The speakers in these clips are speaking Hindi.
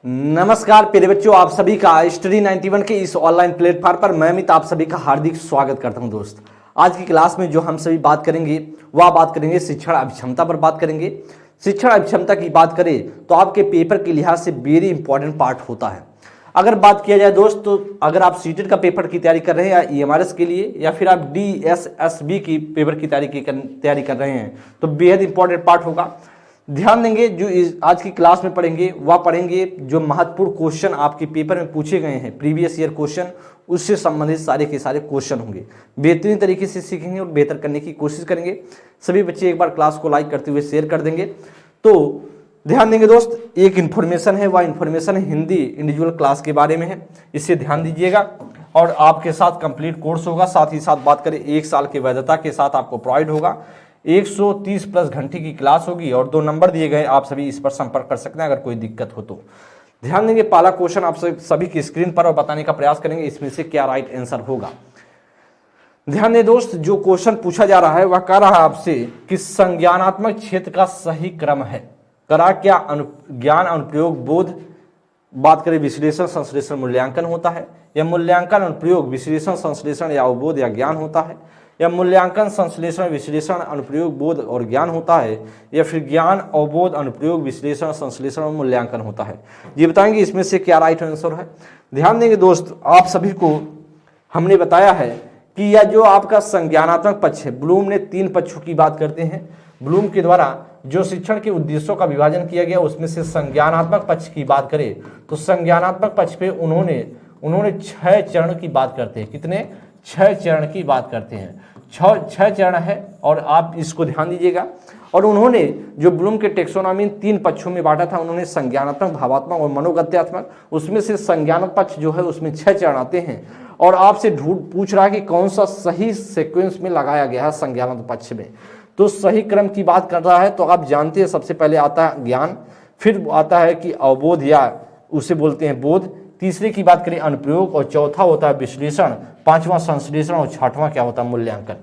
नमस्कार प्यारे बच्चों, आप सभी का स्टडी 91 के इस ऑनलाइन प्लेटफॉर्म पर मैं अमित आप सभी का हार्दिक स्वागत करता हूं। दोस्त, आज की क्लास में जो हम सभी बात करेंगे वह बात करेंगे शिक्षण अभिक्षमता पर बात करेंगे। शिक्षण अभिक्षमता की बात करें तो आपके पेपर के लिहाज से वेरी इंपॉर्टेंट पार्ट होता है। अगर बात किया जाए दोस्त, तो अगर आप सीटेट का पेपर की तैयारी कर रहे हैं या ईएमआरएस के लिए या फिर आप डीएसएसबी की पेपर की तैयारी कर रहे हैं तो बेहद इंपॉर्टेंट पार्ट होगा। ध्यान देंगे, जो आज की क्लास में पढ़ेंगे वह पढ़ेंगे जो महत्वपूर्ण क्वेश्चन आपके पेपर में पूछे गए हैं, प्रीवियस ईयर क्वेश्चन, उससे संबंधित सारे के सारे क्वेश्चन होंगे। बेहतरीन तरीके से सीखेंगे और बेहतर करने की कोशिश करेंगे। सभी बच्चे एक बार क्लास को लाइक करते हुए शेयर कर देंगे। तो ध्यान देंगे दोस्त, एक इन्फॉर्मेशन है, वह इन्फॉर्मेशन हिंदी इंडिविजुअल क्लास के बारे में है, इससे ध्यान दीजिएगा। और आपके साथ कंप्लीट कोर्स होगा, साथ ही साथ बात करें 1 साल की वैधता के साथ आपको प्रोवाइड होगा। 130 प्लस घंटे की क्लास होगी और 2 नंबर दिए गए, आप सभी इस पर संपर्क कर सकते हैं अगर कोई दिक्कत हो तो। ध्यान देंगे, पहला क्वेश्चन आप सभी की स्क्रीन पर और बताने का प्रयास करेंगे इसमें से क्या राइट आंसर होगा। ध्यान दें दोस्त, जो क्वेश्चन पूछा जा रहा है वह कह रहा है आपसे कि संज्ञानात्मक क्षेत्र का सही क्रम है। करा क्या ज्ञान अनुप्रयोग बोध, बात करें विश्लेषण संश्लेषण मूल्यांकन होता है, या मूल्यांकन अनुप्रयोग विश्लेषण संश्लेषण या अवबोध या ज्ञान होता है, या मूल्यांकन संश्लेषण विश्लेषण अनुप्रयोग बोध और ज्ञान होता है, या फिर ज्ञान अवबोध अनुप्रयोग विश्लेषण संश्लेषण और मूल्यांकन होता है। ये बताएंगे इसमें से क्या राइट आंसर है। ध्यान देंगे दोस्त, आप सभी को हमने बताया है कि यह जो आपका संज्ञानात्मक पक्ष है, ब्लूम ने 3 पक्षों की बात करते हैं। ब्लूम के द्वारा जो शिक्षण के उद्देश्यों का विभाजन किया गया उसमें से संज्ञानात्मक पक्ष की बात करें तो संज्ञानात्मक पक्ष पे उन्होंने 6 चरण की बात करते हैं। कितने? 6 चरण की बात करते हैं। 6 चरण है और आप इसको ध्यान दीजिएगा। और उन्होंने जो ब्लूम के टेक्सोनॉमी 3 पक्षों में बांटा था, उन्होंने संज्ञानात्मक, भावात्मक और मनोगत्यात्मक। उसमें से संज्ञानात्मक पक्ष जो है उसमें 6 चरण आते हैं और आपसे पूछ रहा है कि कौन सा सही सीक्वेंस में लगाया गया है संज्ञानात्मक पक्ष में। तो सही क्रम की बात कर रहा है तो आप जानते हैं सबसे पहले आता है ज्ञान, फिर आता है कि अवबोध या उसे बोलते हैं बोध, तीसरे की बात करें अनुप्रयोग और चौथा होता है विश्लेषण, 5वां संश्लेषण और 6वां क्या होता है मूल्यांकन।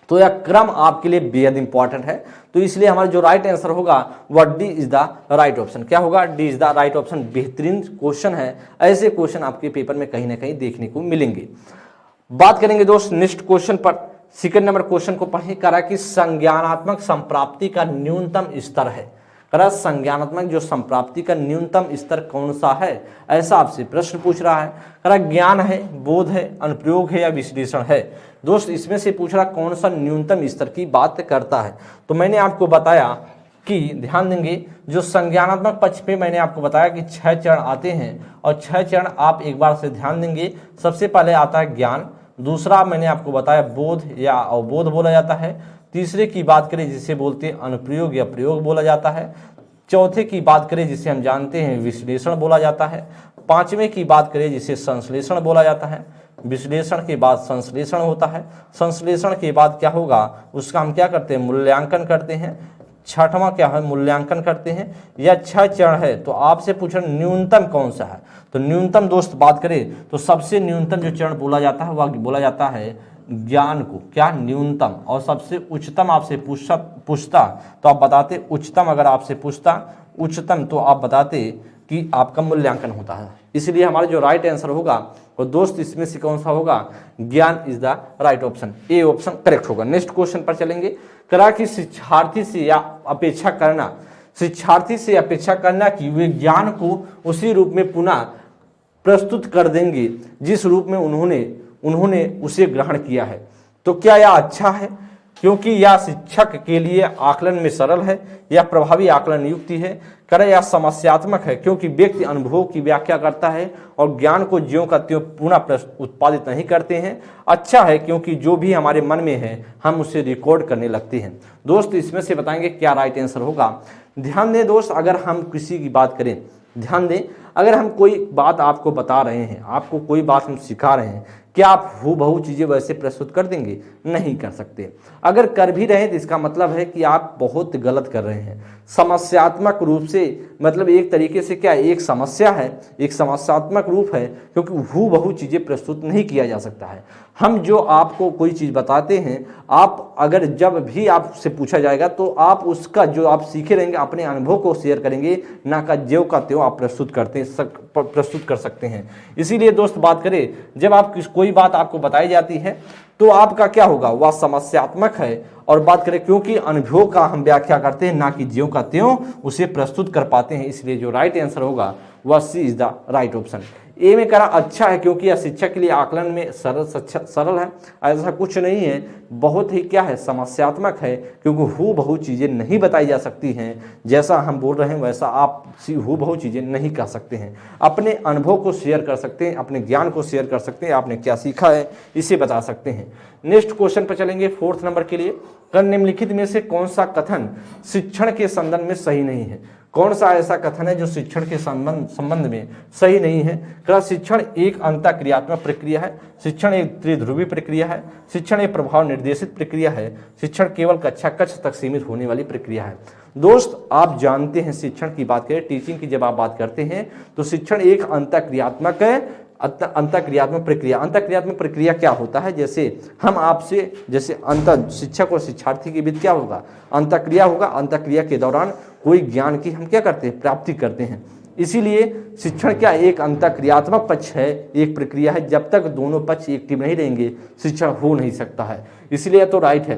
तो यह क्रम आपके लिए बेहद इंपॉर्टेंट है। तो इसलिए हमारा जो राइट आंसर होगा वह D is the right option. क्या होगा? D is the right option. बेहतरीन क्वेश्चन है, ऐसे क्वेश्चन आपके पेपर में कहीं ना कहीं देखने को मिलेंगे। बात करेंगे दोस्त नेक्स्ट क्वेश्चन पर। सेकंड नंबर क्वेश्चन को पढ़े। करा कि संज्ञानात्मक संप्राप्ति का न्यूनतम स्तर है। करा संज्ञानात्मक जो संप्राप्ति का न्यूनतम स्तर कौन सा है, ऐसा आपसे प्रश्न पूछ रहा है। करा ज्ञान है, बोध है, अनुप्रयोग है या विश्लेषण है। दोस्त, इसमें से पूछ रहा कौन सा न्यूनतम स्तर की बात करता है। तो मैंने आपको बताया कि ध्यान देंगे, जो संज्ञानात्मक पक्ष पे मैंने आपको बताया कि 6 चरण आते हैं और 6 चरण आप एक बार से ध्यान देंगे। सबसे पहले आता है ज्ञान, दूसरा मैंने आपको बताया बोध या अवबोध बोला जाता है, तीसरे की बात करें जिसे बोलते हैं अनुप्रयोग या प्रयोग बोला जाता है, चौथे की बात करें जिसे हम जानते हैं विश्लेषण बोला जाता है, 5वें की बात करें जिसे संश्लेषण बोला जाता है, विश्लेषण के बाद संश्लेषण होता है, संश्लेषण के बाद क्या होगा उसका हम क्या करते हैं मूल्यांकन करते हैं, 6वां क्या है मूल्यांकन करते हैं। या 6 चरण है तो आपसे पूछ रहे न्यूनतम कौन सा है। तो न्यूनतम दोस्त बात करें तो सबसे न्यूनतम जो चरण बोला जाता है वह बोला जाता है ज्ञान को, क्या न्यूनतम। और सबसे उच्चतम आपसे पूछता तो आप बताते उच्चतम, अगर आपसे पूछता उच्चतम तो आप बताते कि आपका मूल्यांकन होता है। इसलिए हमारा जो राइट आंसर होगा वो दोस्त इसमें से कौन सा होगा? ज्ञान is the right option. A option correct होगा। नेक्स्ट क्वेश्चन पर चलेंगे। करा कि शिक्षार्थी से अपेक्षा करना कि वे ज्ञान को उसी रूप में पुनः प्रस्तुत कर देंगे जिस रूप में उन्होंने उसे ग्रहण किया है। तो क्या यह अच्छा है क्योंकि यह शिक्षक के लिए आकलन में सरल है या प्रभावी आकलन युक्ति है। करे यह समस्यात्मक है क्योंकि व्यक्ति अनुभव की व्याख्या करता है और ज्ञान को ज्यों का त्यों पुनः उत्पादित नहीं करते हैं। अच्छा है क्योंकि जो भी हमारे मन में है हम उसे रिकॉर्ड करने लगते हैं। दोस्त, इसमें से बताएंगे क्या राइट आंसर होगा। ध्यान दें दोस्त, अगर हम किसी की बात करें, ध्यान दें अगर हम कोई बात आपको बता रहे हैं, आपको कोई बात हम सिखा रहे हैं, क्या आप हूबहू चीज़ें वैसे प्रस्तुत कर देंगे? नहीं कर सकते। अगर कर भी रहे हैं तो इसका मतलब है कि आप बहुत गलत कर रहे हैं। समस्यात्मक रूप से, मतलब एक तरीके से क्या, एक समस्या है, एक समस्यात्मक रूप है, क्योंकि हूबहू चीज़ें प्रस्तुत नहीं किया जा सकता है। हम जो आपको कोई चीज़ बताते हैं, आप अगर जब भी आपसे पूछा जाएगा तो आप उसका जो आप सीखे रहेंगे अपने अनुभव को शेयर करेंगे, ना का ज्यों का त्यों आप प्रस्तुत कर सकते हैं। इसीलिए दोस्त बात करें, जब आप कोई बात आपको बताई जाती है तो आपका क्या होगा, वह समस्यात्मक है। और बात करें क्योंकि अनुभव का हम व्याख्या करते हैं, ना कि ज्यों का त्यों उसे प्रस्तुत कर पाते हैं, इसलिए जो राइट आंसर होगा वह C is the right option. ए में करा अच्छा है क्योंकि यह शिक्षक के लिए आकलन में सरल है। ऐसा कुछ नहीं है, बहुत ही क्या है, समस्यात्मक है, क्योंकि हूबहू चीज़ें नहीं बताई जा सकती हैं। जैसा हम बोल रहे हैं वैसा आप हूबहू चीज़ें नहीं कर सकते हैं। अपने अनुभव को शेयर कर सकते हैं, अपने ज्ञान को शेयर कर सकते हैं, आपने क्या सीखा है इसे बता सकते हैं। नेक्स्ट क्वेश्चन पर चलेंगे 4th नंबर के लिए। निम्नलिखित में से कौन सा कथन शिक्षण के संदर्भ में सही नहीं है? कौन सा ऐसा कथन है जो शिक्षण के संबंध में सही नहीं है? क्या शिक्षण एक अंतःक्रियात्मक प्रक्रिया है? शिक्षण एक त्रिध्रुवी प्रक्रिया है? शिक्षण एक प्रभाव निर्देशित प्रक्रिया है? शिक्षण केवल कक्षा कक्ष तक सीमित होने वाली प्रक्रिया है? दोस्त आप जानते हैं, शिक्षण की बात करें, टीचिंग की जब आप बात करते हैं तो शिक्षण एक अंतःक्रियात्मक अंतःक्रियात्मक प्रक्रिया क्या होता है? जैसे हम आपसे, जैसे शिक्षक और शिक्षार्थी के बीच क्या होगा, अंतःक्रिया होगा। अंतःक्रिया के दौरान कोई ज्ञान की हम क्या करते हैं, प्राप्ति करते हैं। इसीलिए शिक्षण क्या एक अंतःक्रियात्मक पक्ष है, एक प्रक्रिया है। जब तक दोनों पक्ष एक्टिव नहीं रहेंगे शिक्षण हो नहीं सकता है। इसलिए तो राइट है,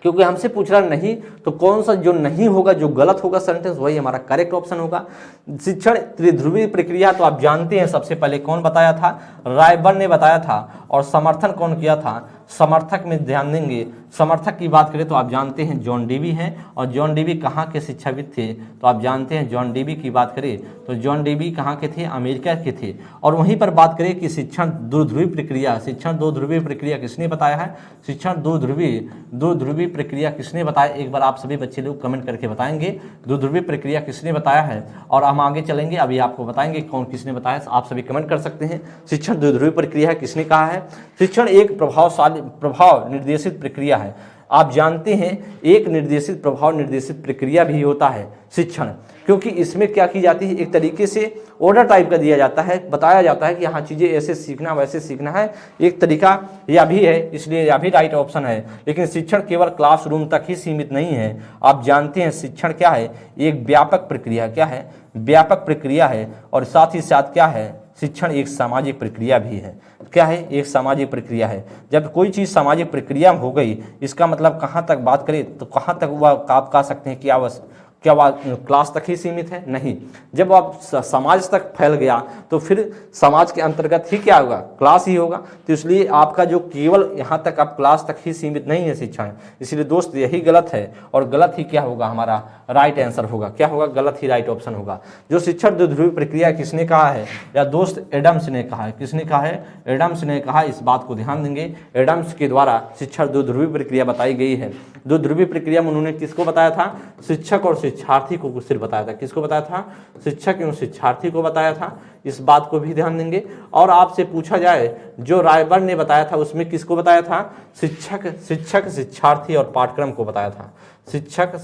क्योंकि हमसे पूछ रहा नहीं, तो कौन सा जो नहीं होगा, जो गलत होगा सेंटेंस, वही हमारा करेक्ट ऑप्शन होगा। शिक्षण त्रिध्रुवी प्रक्रिया तो आप जानते हैं, सबसे पहले कौन बताया था, रायबर्न ने बताया था। और समर्थन कौन किया था, समर्थक में ध्यान देंगे। समर्थक की बात करें तो आप जानते हैं जॉन डीवी हैं। और जॉन डीवी कहाँ के शिक्षाविद थे, तो आप जानते हैं जॉन डीवी की बात करें तो जॉन डीवी कहाँ के थे, अमेरिका के थे। और वहीं पर बात करें कि शिक्षण दो ध्रुवी प्रक्रिया किसने बताया है? शिक्षण दो ध्रुवी प्रक्रिया किसने बताया? एक बार आप सभी बच्चे लोग कमेंट करके बताएंगे दो ध्रुवी प्रक्रिया किसने बताया है। और हम आगे चलेंगे, अभी आपको बताएंगे कौन किसने बताया, आप सभी कमेंट कर सकते हैं। शिक्षण दो ध्रुवी प्रक्रिया किसने कहा है? शिक्षण एक प्रभाव निर्देशित प्रक्रिया है। आप जानते हैं एक निर्देशित प्रभाव निर्देशित प्रक्रिया भी होता है शिक्षण, क्योंकि इसमें क्या की जाती है, एक तरीके से ऑर्डर टाइप का दिया जाता है, बताया जाता है कि हाँ चीज़ें ऐसे सीखना वैसे सीखना है, एक तरीका यह भी है, इसलिए यह भी राइट ऑप्शन है। लेकिन शिक्षण केवल क्लासरूम तक ही सीमित नहीं है। आप जानते हैं शिक्षण क्या है, एक व्यापक प्रक्रिया, क्या है, व्यापक प्रक्रिया है। और साथ ही साथ क्या है, शिक्षण एक सामाजिक प्रक्रिया भी है। क्या है, एक सामाजिक प्रक्रिया है। जब कोई चीज़ सामाजिक प्रक्रिया हो गई, इसका मतलब कहाँ तक बात करें तो कहाँ तक वह आप कह सकते हैं कि क्या वह क्लास तक ही सीमित है? नहीं। जब आप समाज तक फैल गया तो फिर समाज के अंतर्गत ही क्या होगा, क्लास ही होगा। तो इसलिए आपका जो केवल यहाँ तक आप क्लास तक ही सीमित नहीं है शिक्षण। इसलिए दोस्त यही गलत है, और गलत ही क्या होगा, हमारा राइट आंसर होगा। क्या होगा, गलत ही राइट ऑप्शन होगा। जो शिक्षण द्विध्रुवी प्रक्रिया किसने कहा है, या दोस्त एडम्स ने कहा है। किसने कहा है? एडम्स ने कहा। इस बात को ध्यान देंगे, एडम्स के द्वारा शिक्षण द्विध्रुवी प्रक्रिया बताई गई है। द्विध्रुवी प्रक्रिया में उन्होंने किसको बताया था? शिक्षक और शिक्षार्थी को सिर्फ बताया था। किसको बताया था? शिक्षक एवं शिक्षार्थी को बताया था। इस बात को भी ध्यान देंगे। और आपसे पूछा जाए जो रायबर्न ने बताया था उसमें किसको बताया था? शिक्षक शिक्षार्थी और पाठ्यक्रम को बताया था। शिक्षक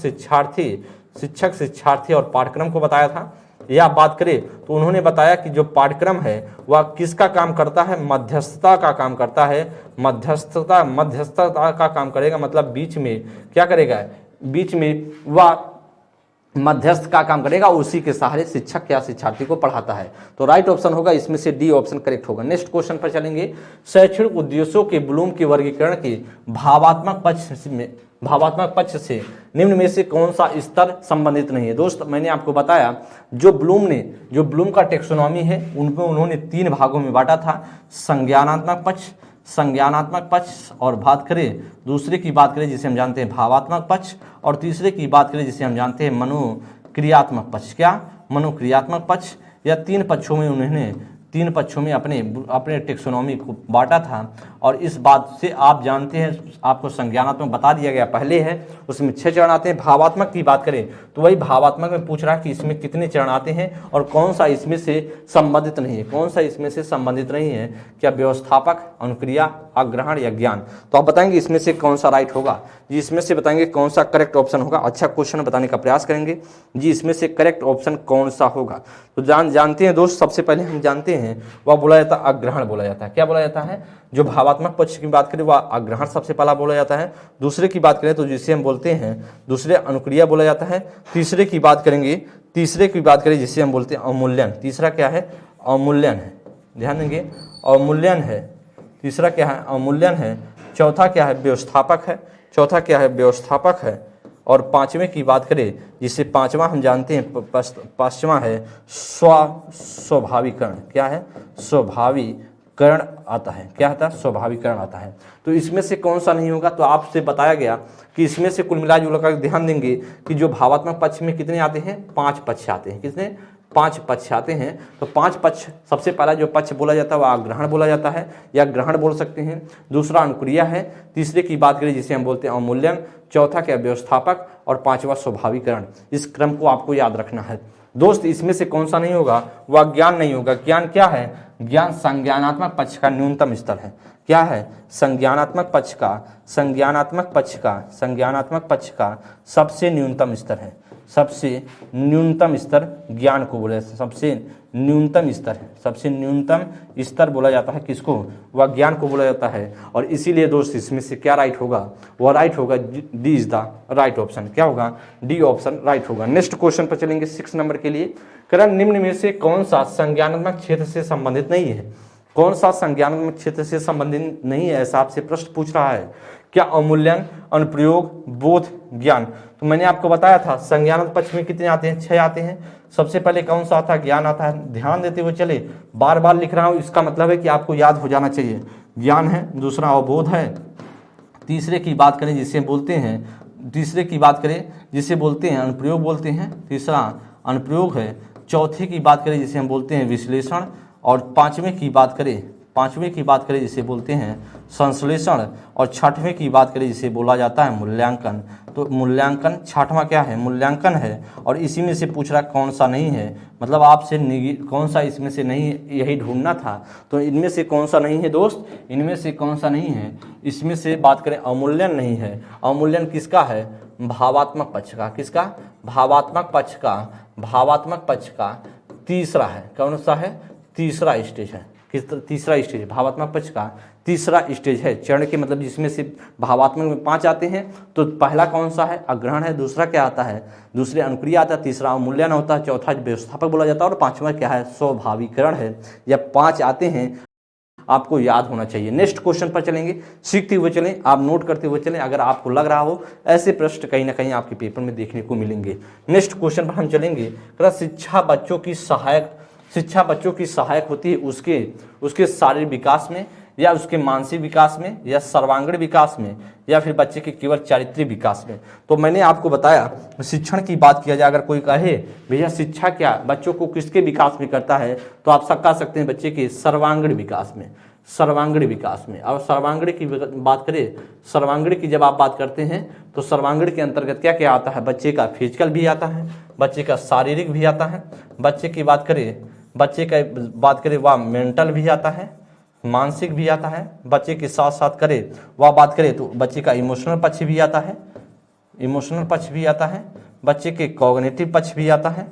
शिक्षार्थी और पाठ्यक्रम को बताया था। या बात करें तो उन्होंने बताया कि जो पाठ्यक्रम है वह किसका काम करता है? मध्यस्थता का काम करता है। मध्यस्थता का काम करेगा, मतलब बीच में क्या करेगा, बीच में वह मध्यस्थ का काम करेगा, उसी के सहारे शिक्षक या शिक्षार्थी को पढ़ाता है। तो राइट ऑप्शन होगा इसमें से डी ऑप्शन करेक्ट होगा। नेक्स्ट क्वेश्चन पर चलेंगे। शैक्षणिक उद्देश्यों के ब्लूम के वर्गीकरण के भावात्मक पक्ष से निम्न में से कौन सा स्तर संबंधित नहीं है? दोस्त मैंने आपको बताया जो ब्लूम का टेक्सोनॉमी है उनमें उन्होंने 3 भागों में बांटा था, संज्ञानात्मक पक्ष और बात करें दूसरे की बात करें जिसे हम जानते हैं भावात्मक पक्ष, और तीसरे की बात करें जिसे हम जानते हैं मनोक्रियात्मक पक्ष। क्या? मनोक्रियात्मक पक्ष। या 3 पक्षों में उन्होंने 3 पक्षों में अपने टेक्सोनॉमी को बांटा था। और इस बात से आप जानते हैं, आपको संज्ञानात्मक बता दिया गया पहले है, उसमें 6 चरण आते हैं। भावात्मक की बात करें तो वही भावात्मक में पूछ रहा है कि इसमें कितने चरण आते हैं और कौन सा इसमें से संबंधित नहीं है, कौन सा इसमें से संबंधित नहीं है, क्या व्यवस्थापक, अनुक्रिया, अग्रहण या ज्ञान। तो आप बताएंगे इसमें से कौन सा राइट होगा जी, इसमें से बताएंगे कौन सा करेक्ट ऑप्शन होगा। अच्छा क्वेश्चन बताने का प्रयास करेंगे जी, इसमें से करेक्ट ऑप्शन कौन सा होगा। तो जानते हैं दोस्त, सबसे पहले हम जानते हैं वह बोला जाता है अग्रहण बोला जाता है। क्या बोला जाता है, जो भावात्मक पक्ष की बात करें वह अग्रहण सबसे पहला बोला जाता है। दूसरे की बात करें तो जिसे हम बोलते हैं दूसरे अनुक्रिया बोला जाता है। तीसरे की बात करें जिसे हम बोलते हैं अवमूल्यन। तीसरा क्या है, अवमूल्यन है, ध्यान देंगे, अवमूल्यन है। तीसरा क्या है, अवमूल्यन है। चौथा क्या है, व्यवस्थापक है। चौथा क्या है, व्यवस्थापक है। और पांचवें की बात करें जिसे पांचवा हम जानते हैं, पांचवा है स्वाभाविकरण। क्या है, स्वाभाविकरण आता है। क्या आता है, स्वाभाविकरण आता है। तो इसमें से कौन सा नहीं होगा, तो आपसे बताया गया कि इसमें से कुल मिला जुला कर ध्यान देंगे कि जो भावात्मक पक्ष में कितने आते हैं, 5 पक्ष आते हैं। कितने, 5 पक्ष आते हैं। तो 5 पक्ष, सबसे पहला जो पक्ष बोला जाता है वह अग्रहण बोला जाता है या ग्रहण बोल सकते हैं। दूसरा अनुक्रिया है। तीसरे की बात करें जिसे हम बोलते हैं अवमूल्यन। चौथा क्या, व्यवस्थापक। और पांचवा स्वाभाविकरण। इस क्रम को आपको याद रखना है दोस्त। इसमें से कौन सा नहीं होगा, वह ज्ञान नहीं होगा। ज्ञान क्या है, ज्ञान संज्ञानात्मक पक्ष का न्यूनतम स्तर है। क्या है, संज्ञानात्मक पक्ष का सबसे न्यूनतम स्तर है। सबसे न्यूनतम स्तर ज्ञान को बोला जाता है। सबसे न्यूनतम स्तर बोला जाता है किसको, वह ज्ञान को बोला जाता है। और इसीलिए दोस्त इसमें से क्या राइट होगा, वह राइट होगा D is the right option. क्या होगा, डी ऑप्शन राइट होगा। नेक्स्ट क्वेश्चन पर चलेंगे 6 नंबर के लिए। करण निम्न में से कौन सा संज्ञानात्मक क्षेत्र से संबंधित नहीं है। कौन सा संज्ञानात्मक क्षेत्र से संबंधित नहीं है, ऐसा आपसे प्रश्न पूछ रहा है। क्या अवमूल्यन, अनुप्रयोग, बोध, ज्ञान। तो मैंने आपको बताया था संज्ञानात्मक पक्ष में कितने आते हैं, 6 आते हैं। सबसे पहले कौन सा आता है, ज्ञान आता है। ध्यान देते हुए चले, बार बार लिख रहा हूं, इसका मतलब है कि आपको याद हो जाना चाहिए। ज्ञान है, दूसरा अवबोध है। तीसरे की बात करें जिसे बोलते हैं अनुप्रयोग बोलते हैं, तीसरा अनुप्रयोग है। चौथे की बात करें जिसे हम बोलते हैं विश्लेषण। और पांचवें की बात करें जिसे बोलते हैं संश्लेषण। और छठवें की बात करें जिसे बोला जाता है मूल्यांकन। तो मूल्यांकन, छठवां क्या है, मूल्यांकन है। और इसी में से पूछ रहा कौन सा नहीं है, मतलब आपसे कौन सा इसमें से नहीं है यही ढूंढना था। तो इनमें से कौन सा नहीं है दोस्त, इनमें से कौन सा नहीं है। इसमें से बात करें अवमूल्यन नहीं है। अवमूल्यन किसका है, भावात्मक पक्ष का। किसका, भावात्मक पक्ष का तीसरा है। कौन सा है, तीसरा स्टेज है। तीसरा स्टेज भावात्मक पक्ष का तीसरा स्टेज है। चरण के मतलब जिसमें से भावात्मक में 5 आते हैं। तो पहला कौन सा है, अग्रहण है। दूसरा क्या आता है, दूसरे अनुक्रिया आता है। तीसरा अवमूल्यन होता है। चौथा व्यवस्थापक बोला जाता है। और पांचवा क्या है, स्वाभाविकरण है। या 5 आते हैं, आपको याद होना चाहिए। नेक्स्ट क्वेश्चन पर चलेंगे, सीखते हुए चलें, आप नोट करते हुए चलें। अगर आपको लग रहा हो ऐसे प्रश्न कहीं ना कहीं आपके पेपर में देखने को मिलेंगे। नेक्स्ट क्वेश्चन पर हम चलेंगे। शिक्षा बच्चों की सहायक होती है उसके शारीरिक विकास में, या उसके मानसिक विकास में, या सर्वांगीण विकास में, या फिर बच्चे के केवल चारित्रिक विकास में। तो मैंने आपको बताया शिक्षण की बात किया जाए, अगर कोई कहे भैया शिक्षा क्या बच्चों को किसके विकास में करता है, तो आप सब कह सकते हैं बच्चे के सर्वांगीण विकास में। और सर्वांगीण की बात करें, सर्वांगीण की जब आप बात करते हैं तो सर्वांगीण के अंतर्गत क्या क्या आता है, बच्चे का फिजिकल भी आता है, बच्चे का शारीरिक भी आता है। बच्चे की बात करें वह मेंटल भी आता है, मानसिक भी आता है। बच्चे के साथ साथ बात करें तो बच्चे का इमोशनल पक्ष भी आता है, बच्चे के कॉग्निटिव पक्ष भी आता है।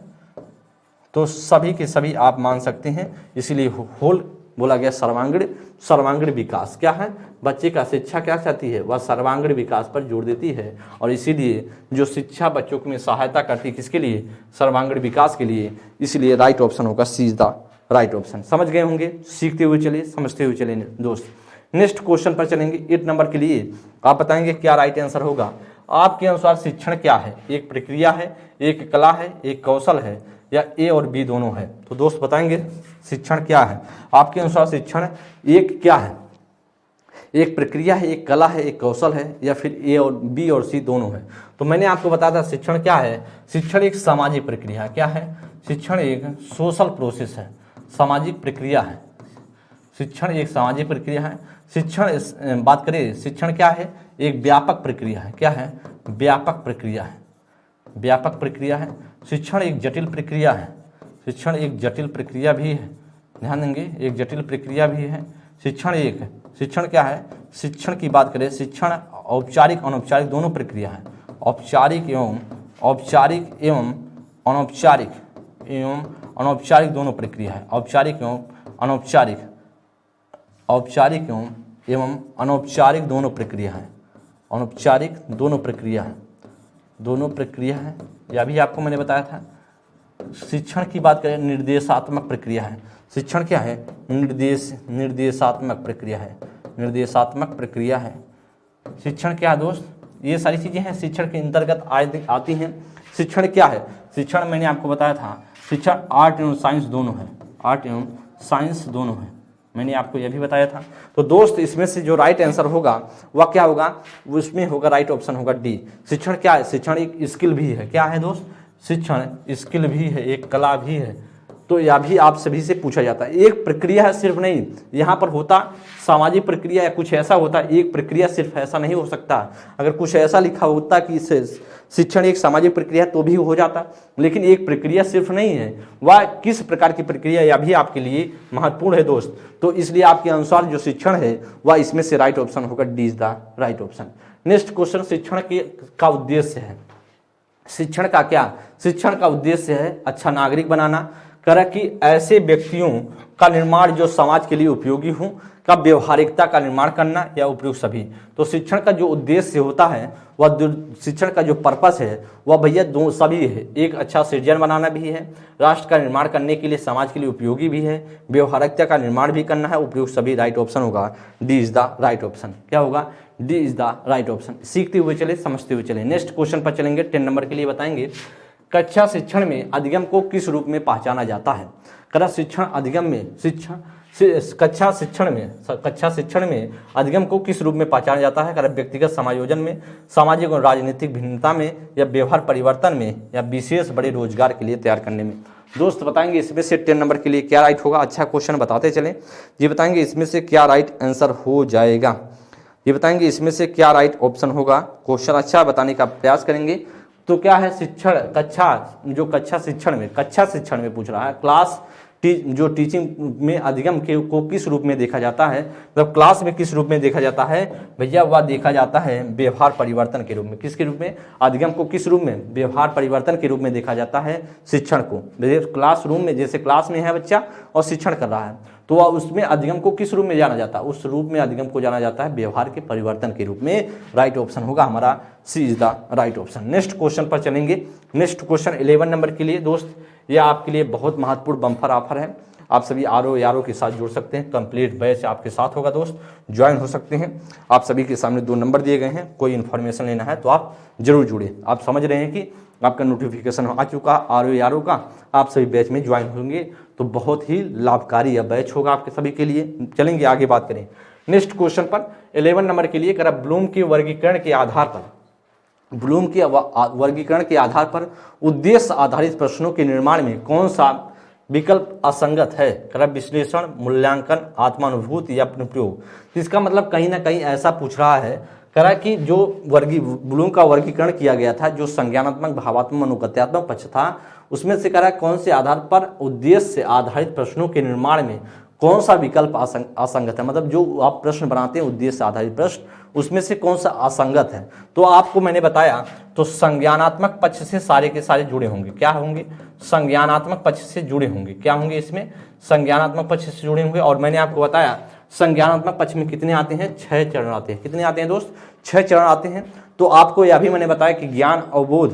तो सभी के सभी आप मान सकते हैं, इसलिए होल बोला गया सर्वांगीण विकास। क्या है, बच्चे का शिक्षा क्या चाहती है, वह सर्वांगीण विकास पर जोर देती है। और इसीलिए जो शिक्षा बच्चों में सहायता करती है किसके लिए, सर्वांगीण विकास के लिए। इसलिए राइट ऑप्शन होगा C is the right option. समझ गए होंगे, सीखते हुए चलिए, समझते हुए चलिए दोस्त। नेक्स्ट क्वेश्चन पर चलेंगे 8 नंबर के लिए। आप बताएंगे क्या राइट आंसर होगा। आपके अनुसार शिक्षण क्या है, एक प्रक्रिया है, एक कला है, एक कौशल है, या ए और बी दोनों है। तो दोस्त बताएंगे शिक्षण क्या है आपके अनुसार। शिक्षण एक क्या है, एक प्रक्रिया है, एक कला है, एक कौशल है, या फिर ए और बी और सी दोनों है। तो मैंने आपको बताया था शिक्षण क्या है। शिक्षण एक सामाजिक प्रक्रिया है। क्या है, शिक्षण एक सोशल प्रोसेस है, सामाजिक प्रक्रिया है। शिक्षण एक सामाजिक प्रक्रिया है। शिक्षण बात करें, शिक्षण क्या है? एक व्यापक प्रक्रिया है। क्या है? व्यापक प्रक्रिया है। व्यापक प्रक्रिया है। शिक्षण एक जटिल प्रक्रिया है। शिक्षण एक जटिल प्रक्रिया भी है, ध्यान देंगे, एक जटिल प्रक्रिया भी है। शिक्षण क्या है? शिक्षण की बात करें, शिक्षण औपचारिक अनौपचारिक दोनों प्रक्रिया है। औपचारिक एवं अनौपचारिक दोनों प्रक्रिया है। औपचारिक एवं अनौपचारिक दोनों प्रक्रिया है। अनौपचारिक दोनों प्रक्रिया है। यह भी आपको मैंने बताया था। शिक्षण की बात करें, निर्देशात्मक प्रक्रिया है। शिक्षण क्या है? निर्देशात्मक प्रक्रिया है। शिक्षण क्या है दोस्त? ये सारी चीजें हैं शिक्षण के अंतर्गत आती हैं। शिक्षण क्या है? शिक्षण मैंने आपको बताया था, शिक्षण आर्ट एवं साइंस दोनों है। मैंने आपको यह भी बताया था। तो दोस्त इसमें से जो राइट आंसर होगा वह क्या होगा? उसमें होगा, राइट ऑप्शन होगा डी। शिक्षण क्या है? शिक्षण एक स्किल भी है। क्या है दोस्त? शिक्षण स्किल भी है, एक कला भी है। तो यह भी आप सभी से पूछा जाता है। एक प्रक्रिया है सिर्फ नहीं, यहाँ पर होता सामाजिक प्रक्रिया या कुछ ऐसा होता, एक प्रक्रिया सिर्फ ऐसा नहीं हो सकता। अगर कुछ ऐसा लिखा होता कि शिक्षण एक सामाजिक प्रक्रिया तो भी हो जाता, लेकिन एक प्रक्रिया सिर्फ नहीं है। वह किस प्रकार की प्रक्रिया, यह भी आपके लिए महत्वपूर्ण है दोस्त। तो इसलिए आपके अनुसार जो शिक्षण है वह इसमें से राइट ऑप्शन होगा, D is the right option. Next question, शिक्षण का उद्देश्य है। शिक्षण का क्या? शिक्षण का उद्देश्य है अच्छा नागरिक बनाना, करा कि ऐसे व्यक्तियों का निर्माण जो समाज के लिए उपयोगी हों, का व्यवहारिकता का निर्माण करना या उपयुक्त सभी। तो शिक्षण का जो उद्देश्य होता है वह, शिक्षण का जो पर्पस है वह भैया दो सभी है। एक अच्छा सृजन बनाना भी है, राष्ट्र का निर्माण करने के लिए, समाज के लिए उपयोगी भी है, व्यवहारिकता का निर्माण भी करना है, उपयुक्त सभी। राइट ऑप्शन होगा, D is the right option. क्या होगा? D is the right option. सीखते हुए चले, समझते हुए चले। नेक्स्ट क्वेश्चन पर चलेंगे, 10 नंबर के लिए बताएंगे, कक्षा शिक्षण में अधिगम को किस रूप में पहचाना जाता है? कक्षा शिक्षण में अधिगम को किस रूप में पहचाना जाता है? व्यक्तिगत समायोजन में, सामाजिक और राजनीतिक भिन्नता में, या व्यवहार परिवर्तन में, या विशेष बड़े रोजगार के लिए तैयार करने में। दोस्त बताएंगे इसमें से 10 नंबर के लिए क्या राइट होगा। अच्छा क्वेश्चन बताते चलें। ये बताएंगे इसमें से क्या राइट आंसर हो जाएगा। ये बताएंगे इसमें से क्या राइट ऑप्शन होगा। क्वेश्चन अच्छा बताने का प्रयास करेंगे। तो क्या है? शिक्षण कक्षा शिक्षण में पूछ रहा है, जो टीचिंग में अधिगम को किस रूप में देखा जाता है, मतलब क्लास में किस रूप में देखा जाता है भैया? वह देखा जाता है व्यवहार परिवर्तन के रूप में। किसके रूप में? अधिगम को किस रूप में? व्यवहार परिवर्तन के रूप में देखा जाता है शिक्षण को। क्लासरूम में, जैसे क्लास में है बच्चा और शिक्षण कर रहा है, तो वह उसमें अधिगम को किस रूप में जाना जाता है? उस रूप में अधिगम को जाना जाता है व्यवहार के परिवर्तन के रूप में। राइट ऑप्शन होगा हमारा, C is the right option. Next question पर चलेंगे। नेक्स्ट क्वेश्चन 11 नंबर के लिए दोस्त, यह आपके लिए बहुत महत्वपूर्ण बम्पर ऑफर है। आप सभी आरओ के साथ जुड़ सकते हैं, कंप्लीट बैच आपके साथ होगा दोस्त, ज्वाइन हो सकते हैं। आप सभी के सामने 2 नंबर दिए गए हैं, कोई इन्फॉर्मेशन लेना है तो आप जरूर जुड़े। आप समझ रहे हैं कि आपका नोटिफिकेशन आ चुका आरओ का, आप सभी बैच में ज्वाइन होंगे तो बहुत ही लाभकारी यह बैच होगा आपके सभी के लिए। चलेंगे आगे बात करें। नेक्स्ट क्वेश्चन पर 11 नंबर के लिए करा, ब्लूम के वर्गीकरण के आधार पर उद्देश्य आधारित प्रश्नों के निर्माण में कौन सा विकल्प असंगत है? विश्लेषण, मूल्यांकन, आत्मानुभूति या अनुप्रयोग। इसका मतलब कहीं ना कहीं ऐसा पूछ रहा है कि जो ब्लूम का वर्गीकरण किया गया था, जो संज्ञानात्मक, भावात्मक, अनुगत्यात्मक पक्ष था, उसमें से कौन से आधार पर उद्देश्य आधारित प्रश्नों के निर्माण में कौन सा विकल्प असंगत है? मतलब जो आप प्रश्न बनाते हैं उद्देश्य आधारित प्रश्न, उसमें से कौन सा असंगत है? तो आपको मैंने बताया, तो संज्ञानात्मक पक्ष से सारे के सारे जुड़े होंगे। क्या होंगे? संज्ञानात्मक पक्ष से जुड़े होंगे। क्या होंगे इसमें? संज्ञानात्मक पक्ष से जुड़े होंगे। और मैंने आपको बताया संज्ञानात्मक पक्ष में कितने आते हैं? 6 चरण आते हैं। कितने आते हैं दोस्त? 6 चरण आते हैं। तो आपको यह भी मैंने बताया कि ज्ञान, अवबोध,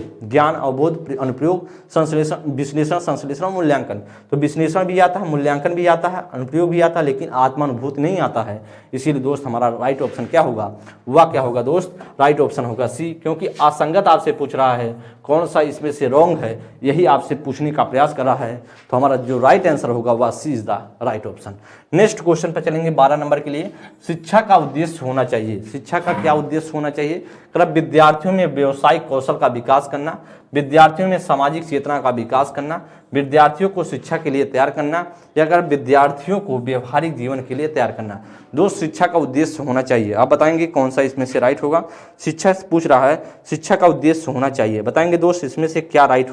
अनुप्रयोग, संश्लेषण, विश्लेषण, संश्लेषण, मूल्यांकन। तो विश्लेषण भी आता है, मूल्यांकन भी आता है, अनुप्रयोग भी आता है, लेकिन आत्मानुभूति नहीं आता है। इसीलिए दोस्त हमारा राइट ऑप्शन क्या होगा? वह क्या होगा दोस्त? राइट ऑप्शन होगा सी, क्योंकि असंगत आपसे पूछ रहा है, कौन सा इसमें से रॉन्ग है, यही आपसे पूछने का प्रयास कर रहा है। तो हमारा जो राइट आंसर होगा वह C is the right option. Next question पर चलेंगे 12 नंबर के लिए, शिक्षा का उद्देश्य होना चाहिए। शिक्षा का क्या उद्देश्य होना चाहिए? कर विद्यार्थियों में व्यावसायिक कौशल का विकास करना, विद्यार्थियों में सामाजिक चेतना का विकास करना, विद्यार्थियों को शिक्षा के लिए तैयार करना, या अगर विद्यार्थियों को व्यवहारिक जीवन के लिए तैयार करना। दोस्त शिक्षा का उद्देश्य होना चाहिए, आप बताएंगे कौन सा इसमें से राइट होगा। शिक्षा से पूछ रहा है, शिक्षा का उद्देश्य होना चाहिए, बताएंगे दोस्त इसमें से क्या राइट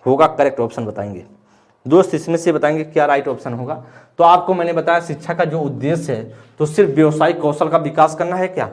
होगा, करेक्ट ऑप्शन बताएंगे दोस्त, इसमें से बताएंगे क्या राइट ऑप्शन होगा। तो आपको मैंने बताया शिक्षा का जो उद्देश्य है तो सिर्फ व्यवसायिक कौशल का विकास करना है क्या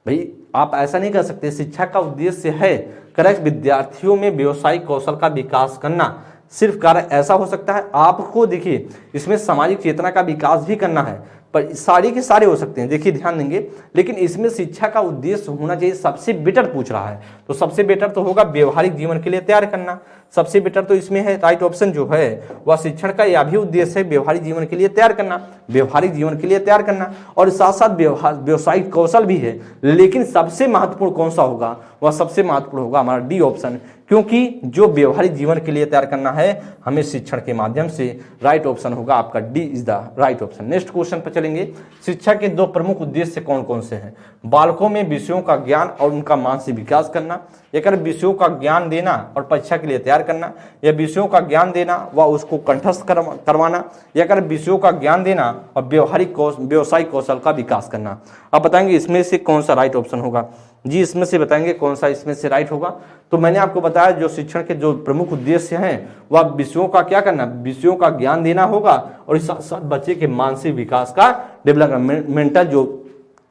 भाई, आप ऐसा नहीं कर सकते। शिक्षा का उद्देश्य है करेक्ट विद्यार्थियों में व्यवसायिक कौशल का विकास करना, सिर्फ कार्य ऐसा हो सकता है। आपको देखिए इसमें सामाजिक चेतना का विकास भी करना है, पर सारे के सारे हो सकते हैं, देखिए ध्यान देंगे, लेकिन इसमें शिक्षा का उद्देश्य होना चाहिए। सबसे बेटर पूछ रहा है तो सबसे बेटर तो होगा व्यवहारिक जीवन के लिए तैयार करना, सबसे बेटर तो इसमें है राइट ऑप्शन जो है वह शिक्षण का यह भी उद्देश्य है व्यवहारिक जीवन के लिए तैयार करना, व्यवहारिक जीवन के लिए तैयार करना, और साथ साथ व्यवसायिक कौशल भी है। लेकिन सबसे महत्वपूर्ण कौन सा होगा, वह सबसे महत्वपूर्ण होगा हमारा डी ऑप्शन, क्योंकि जो व्यवहारिक जीवन के लिए तैयार करना है हमें शिक्षण के माध्यम से, राइट ऑप्शन होगा आपका D is the right option. Next question पर चलेंगे, शिक्षा के दो प्रमुख उद्देश्य कौन कौन से हैं। बालकों में विषयों का ज्ञान और उनका मानसिक विकास करना, एक विषयों का ज्ञान देना और परीक्षा के लिए तैयार करना, या विषयों का ज्ञान देना व उसको कंठस्थ करवाना, या विषयों का ज्ञान देना और व्यवसायिक कौशल का विकास करना। आप बताएंगे इसमें से कौन सा राइट ऑप्शन होगा जी, इसमें से बताएंगे कौन सा इसमें से राइट होगा। तो मैंने आपको बताया जो शिक्षण के जो प्रमुख उद्देश्य हैं वह विषयों का क्या करना, विषयों का ज्ञान देना होगा और इस साथ साथ बच्चे के मानसिक विकास का डेवलपमेंटल जो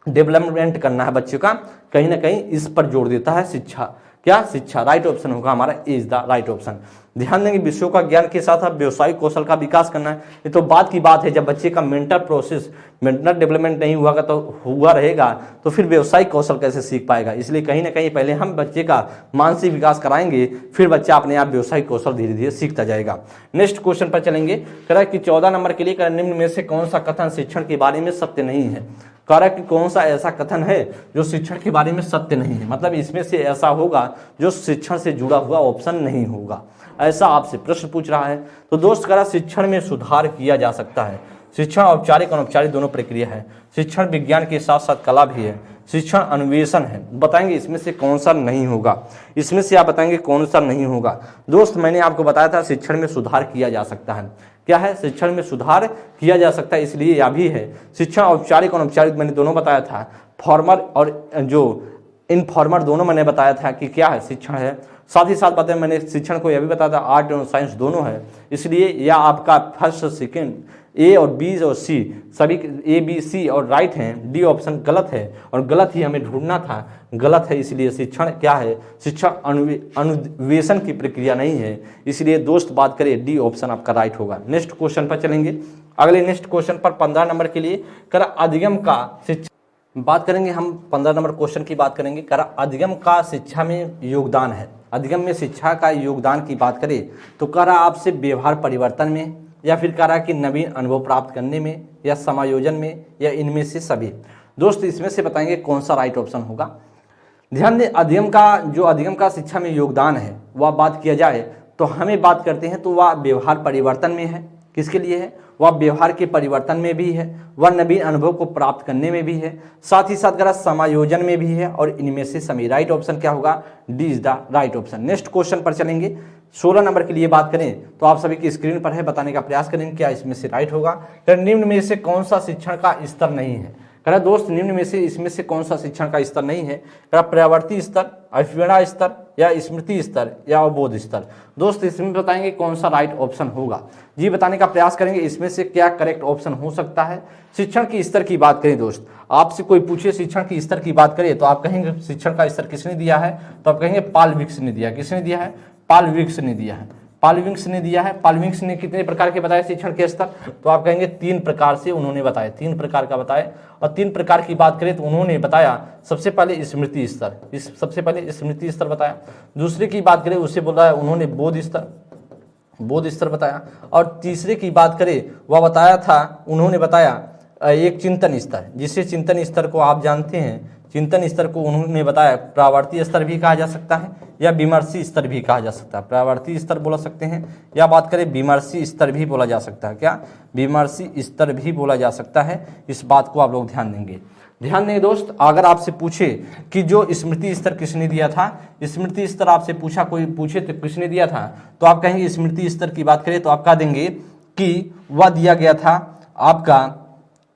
डेवलपमेंट करना है बच्चे का, कहीं ना कहीं इस पर जोड़ देता है शिक्षा। क्या शिक्षा, राइट ऑप्शन होगा हमारा इज द राइट ऑप्शन। ध्यान देंगे विषयों का ज्ञान के साथ साथ व्यवसायिक कौशल का विकास करना है। ये तो बात की बात है, जब बच्चे का मेंटल प्रोसेस मेंटल डेवलपमेंट नहीं हुआ तो हुआ रहेगा तो फिर व्यवसायिक कौशल कैसे सीख पाएगा। इसलिए कहीं ना कहीं पहले हम बच्चे का मानसिक विकास कराएंगे, फिर बच्चा अपने आप व्यवसायिक कौशल धीरे धीरे सीखता जाएगा। नेक्स्ट क्वेश्चन पर चलेंगे, कह रहा है कि 14 नंबर के लिए निम्न में से कौन सा कथन शिक्षण के बारे में सत्य नहीं है। कह रहा है कि कौन सा ऐसा कथन है जो शिक्षण के बारे में सत्य नहीं है, मतलब इसमें से ऐसा होगा जो शिक्षण से जुड़ा हुआ ऑप्शन नहीं होगा, ऐसा आपसे प्रश्न पूछ रहा है। तो दोस्त कह रहा शिक्षण में सुधार किया जा सकता है। शिक्षण औपचारिक और अनौपचारिक दोनों प्रक्रिया है, शिक्षण विज्ञान के साथ साथ कला भी है, शिक्षण अन्वेषण है। बताएंगे इसमें से कौन सा नहीं होगा, इसमें से आप बताएंगे कौन सा नहीं होगा। दोस्त मैंने आपको बताया था शिक्षण में सुधार किया जा सकता है, क्या है, शिक्षण में सुधार किया जा सकता है, इसलिए यह भी है। शिक्षण औपचारिक और अनौपचारिक मैंने दोनों बताया था, फॉर्मल और जो इनफॉर्मल दोनों मैंने बताया था कि क्या है, शिक्षण है। साथ ही साथ बताया मैंने शिक्षण को यह भी बताया था आर्ट और साइंस दोनों है, इसलिए यह आपका फर्स्ट सेकेंड ए और बी और सी सभी ए बी सी और राइट हैं, डी ऑप्शन गलत है और गलत ही हमें ढूंढना था, गलत है। इसलिए शिक्षण क्या है, शिक्षण अनुवेशन की प्रक्रिया नहीं है, इसलिए दोस्त बात करें डी ऑप्शन आपका राइट होगा। नेक्स्ट क्वेश्चन पर चलेंगे, अगले नेक्स्ट क्वेश्चन पर 15 नंबर के लिए कर अधिगम का शिक्षा बात करेंगे हम, 15 नंबर क्वेश्चन की बात करेंगे। कर अधिगम का शिक्षा में योगदान है, अधिगम में शिक्षा का योगदान की बात करें तो कह रहा आपसे व्यवहार परिवर्तन में, या फिर कह रहा कि नवीन अनुभव प्राप्त करने में, या समायोजन में, या इनमें से सभी। दोस्त इसमें से बताएंगे कौन सा राइट ऑप्शन होगा। ध्यान दें अधिगम का शिक्षा में योगदान है वह बात किया जाए तो हमें बात करते हैं तो वह व्यवहार परिवर्तन में है, किसके लिए है, वह व्यवहार के परिवर्तन में भी है, वह नवीन अनुभव को प्राप्त करने में भी है, साथ ही साथ अगर समायोजन में भी है, और इनमें से सभी। राइट ऑप्शन क्या होगा, D is the right option. Next question पर चलेंगे, 16 नंबर के लिए बात करें तो आप सभी की स्क्रीन पर है, बताने का प्रयास करेंगे क्या इसमें से राइट होगा। तो निम्न में से कौन सा शिक्षण का स्तर नहीं है, कह रहा दोस्त निम्न में से इसमें से कौन सा शिक्षण का स्तर नहीं है, कह रहा प्रवर्ती स्तर, अभिप्रेरणा स्तर, या स्मृति स्तर, या अवबोध स्तर। दोस्त इसमें बताएंगे कौन सा राइट ऑप्शन होगा जी, बताने का प्रयास करेंगे इसमें से क्या करेक्ट ऑप्शन हो सकता है। शिक्षण की स्तर की बात करें दोस्त, आपसे कोई पूछे शिक्षण की स्तर की बात करें तो आप कहेंगे शिक्षण का स्तर किसने दिया है, तो आप कहेंगे पाल विक्स ने दिया। किसने दिया है, पाल विक्स ने दिया है, पाल विक्स ने दिया है। पाल विक्स ने कितने प्रकार के बताए शिक्षण के स्तर, तो आप कहेंगे 3 प्रकार से उन्होंने बताए, 3 प्रकार का बताए। और 3 प्रकार की बात करें तो उन्होंने बताया सबसे पहले स्मृति स्तर, सबसे पहले स्मृति स्तर बताया। दूसरे की बात करें उससे बोला उन्होंने बोध स्तर बताया। और तीसरे की बात करें वह बताया था, उन्होंने बताया एक चिंतन स्तर, जिससे चिंतन स्तर को आप जानते हैं, चिंतन स्तर को उन्होंने बताया प्रावर्ती स्तर भी कहा जा सकता है या विमर्शी स्तर भी कहा जा सकता है। प्रावर्ती स्तर बोला सकते हैं, या बात करें विमर्शी स्तर भी बोला जा सकता है। क्या, विमर्शी स्तर भी बोला जा सकता है, इस बात को आप लोग ध्यान देंगे। ध्यान दें दोस्त, अगर आपसे पूछे कि जो स्मृति स्तर किसने दिया था, स्मृति स्तर आपसे पूछा, कोई पूछे तो किसने दिया था, तो आप कहेंगे स्मृति स्तर की बात करें तो आप कह देंगे कि वह दिया गया था आपका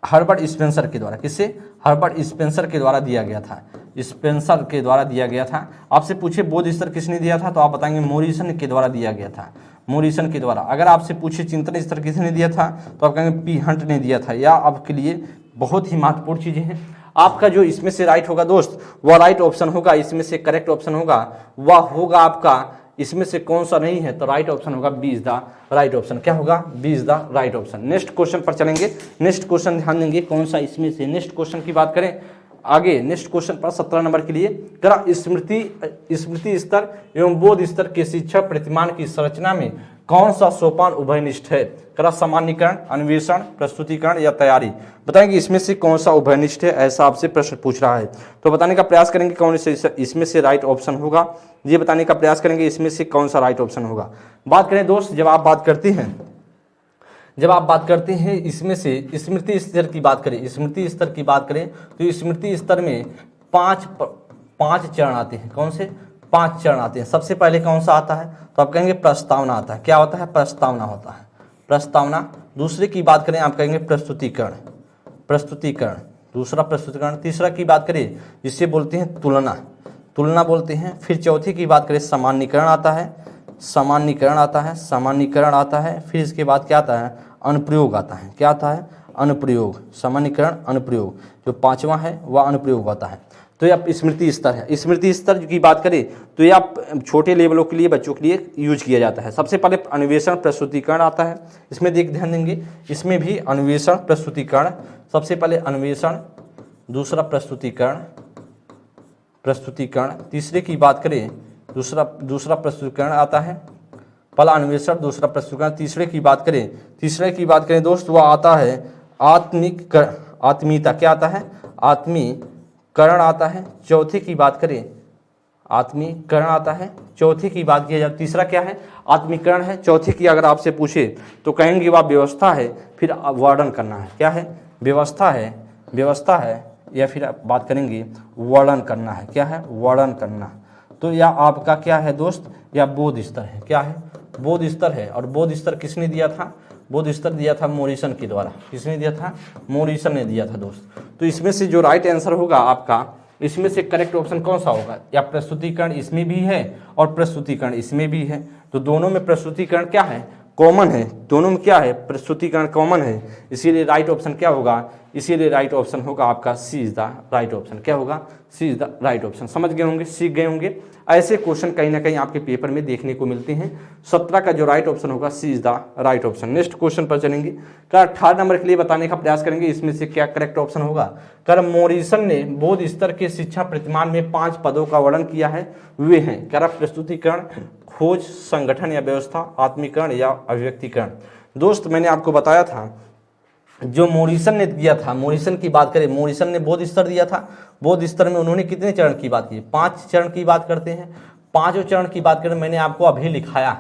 हर्बर्ट स्पेंसर के द्वारा। किससे? हर्बर्ट स्पेंसर के द्वारा दिया गया था, स्पेंसर के द्वारा दिया गया था। आपसे पूछे बोध स्तर किसने दिया था, तो आप बताएंगे मोरिसन के द्वारा दिया गया था, मोरिसन के द्वारा। अगर आपसे पूछे चिंतन स्तर किसने दिया था, तो आप कहेंगे पी हंट ने दिया था। या आपके लिए बहुत ही महत्वपूर्ण चीजें हैं। आपका जो इसमें से राइट होगा दोस्त, वह राइट ऑप्शन होगा, इसमें से करेक्ट ऑप्शन होगा वह होगा आपका, इसमें से कौन सा नहीं है, तो राइट ऑप्शन होगा B is the right option. क्या होगा? B is the right option. Next question पर चलेंगे। नेक्स्ट क्वेश्चन ध्यान देंगे कौन सा इसमें से, नेक्स्ट क्वेश्चन की बात करें आगे। नेक्स्ट क्वेश्चन पर 17 नंबर के लिए करा स्मृति स्तर एवं बोध स्तर के शिक्षक प्रतिमान की संरचना में कौन सा सोपान उभयनिष्ठ है? करा सामान्यीकरण, अन्वेषण, प्रस्तुतिकरण या तैयारी। बताएंगे इसमें से कौन सा उभयनिष्ठ है, ऐसा आपसे प्रश्न पूछ रहा है तो बताने का प्रयास करेंगे कौन से इसमें से राइट ऑप्शन होगा, ये बताने का प्रयास करेंगे इसमें से कौन सा राइट ऑप्शन होगा। बात करें दोस्त, जब आप बात करते हैं इसमें से स्मृति स्तर की बात करें, स्मृति स्तर की बात करें तो स्मृति स्तर में पांच चरण आते हैं। कौन से? 5 चरण आते हैं। सबसे पहले कौन सा आता है, तो आप कहेंगे प्रस्तावना आता है। क्या होता है? प्रस्तावना होता है, प्रस्तावना। दूसरे की बात करें आप कहेंगे प्रस्तुतिकरण, प्रस्तुतिकरण, दूसरा प्रस्तुतिकरण। तीसरा की बात करें जिससे बोलते हैं तुलना, तुलना बोलते हैं। फिर चौथी की बात करें सामान्यीकरण आता है, सामान्यीकरण आता है, सामान्यीकरण आता है। फिर इसके बाद क्या आता है? अनुप्रयोग आता है। क्या आता है? अनुप्रयोग। सामान्यीकरण, अनुप्रयोग। जो 5वां है वह अनुप्रयोग होता है। तो यह स्मृति स्तर है। स्मृति स्तर की बात करें तो यह छोटे लेवलों के लिए, बच्चों के लिए यूज किया जाता है। सबसे पहले अन्वेषण प्रस्तुतिकरण आता है, इसमें ध्यान देंगे, इसमें भी अन्वेषण प्रस्तुतिकरण। सबसे पहले अन्वेषण, दूसरा प्रस्तुतिकरण, प्रस्तुतिकरण। तीसरे की बात करें दूसरा प्रस्तुतिकरण आता है, पहला अन्वेषण, दूसरा प्रस्तुतिकरण। तीसरे की बात करें दोस्त, वह आता है आत्मीयता। क्या आता है? आत्मीकरण आता है। चौथे की बात करें आत्मीकरण आता है। चौथे की बात किया जाए, तीसरा क्या है? आत्मीकरण है। चौथे की अगर आपसे पूछे तो कहेंगे वह व्यवस्था है, फिर वर्णन करना है। क्या है? व्यवस्था है या फिर बात करेंगे वर्णन करना है। क्या है? वर्णन करना। तो यह आपका क्या है दोस्त? यह बोध स्तर है। क्या है? बोध स्तर है। और बोध स्तर किसने दिया था? बोध स्तर दिया था मोरिसन के द्वारा। किसने दिया था? मोरिसन ने दिया था दोस्त। तो इसमें से जो राइट आंसर होगा आपका, इसमें से करेक्ट ऑप्शन कौन सा होगा? या प्रस्तुतिकरण इसमें भी है और प्रस्तुतिकरण इसमें भी है, तो दोनों में प्रस्तुतिकरण क्या है? कॉमन है। दोनों में क्या है? प्रस्तुतिकरण कॉमन है। इसीलिए राइट ऑप्शन क्या होगा? इसीलिए राइट ऑप्शन होगा आपका सी इज द राइट ऑप्शन। क्या होगा? C is the right option. समझ गए होंगे, सीख गए होंगे। ऐसे क्वेश्चन कहीं ना कहीं आपके पेपर में देखने को मिलते हैं। 17 का जो राइट ऑप्शन होगा C is the right option. Next question पर चलेंगे। कर 18 नंबर के लिए बताने का प्रयास करेंगे इसमें से क्या करेक्ट ऑप्शन होगा। कर मोरिसन ने बोध स्तर के शिक्षा प्रतिमान में 5 पदों का वर्णन किया है, वे हैं कर प्रस्तुतिकरण, खोज, संगठन या व्यवस्था, आत्मीकरण या अभिव्यक्तिकरण। दोस्त मैंने आपको बताया था जो मोरिसन ने दिया था, मोरिसन की बात करें, मोरिसन ने बोध स्तर दिया था। बोध स्तर में उन्होंने कितने चरण की बात की? 5 चरण की बात करते हैं। 5 चरण की बात करें, मैंने आपको अभी लिखाया।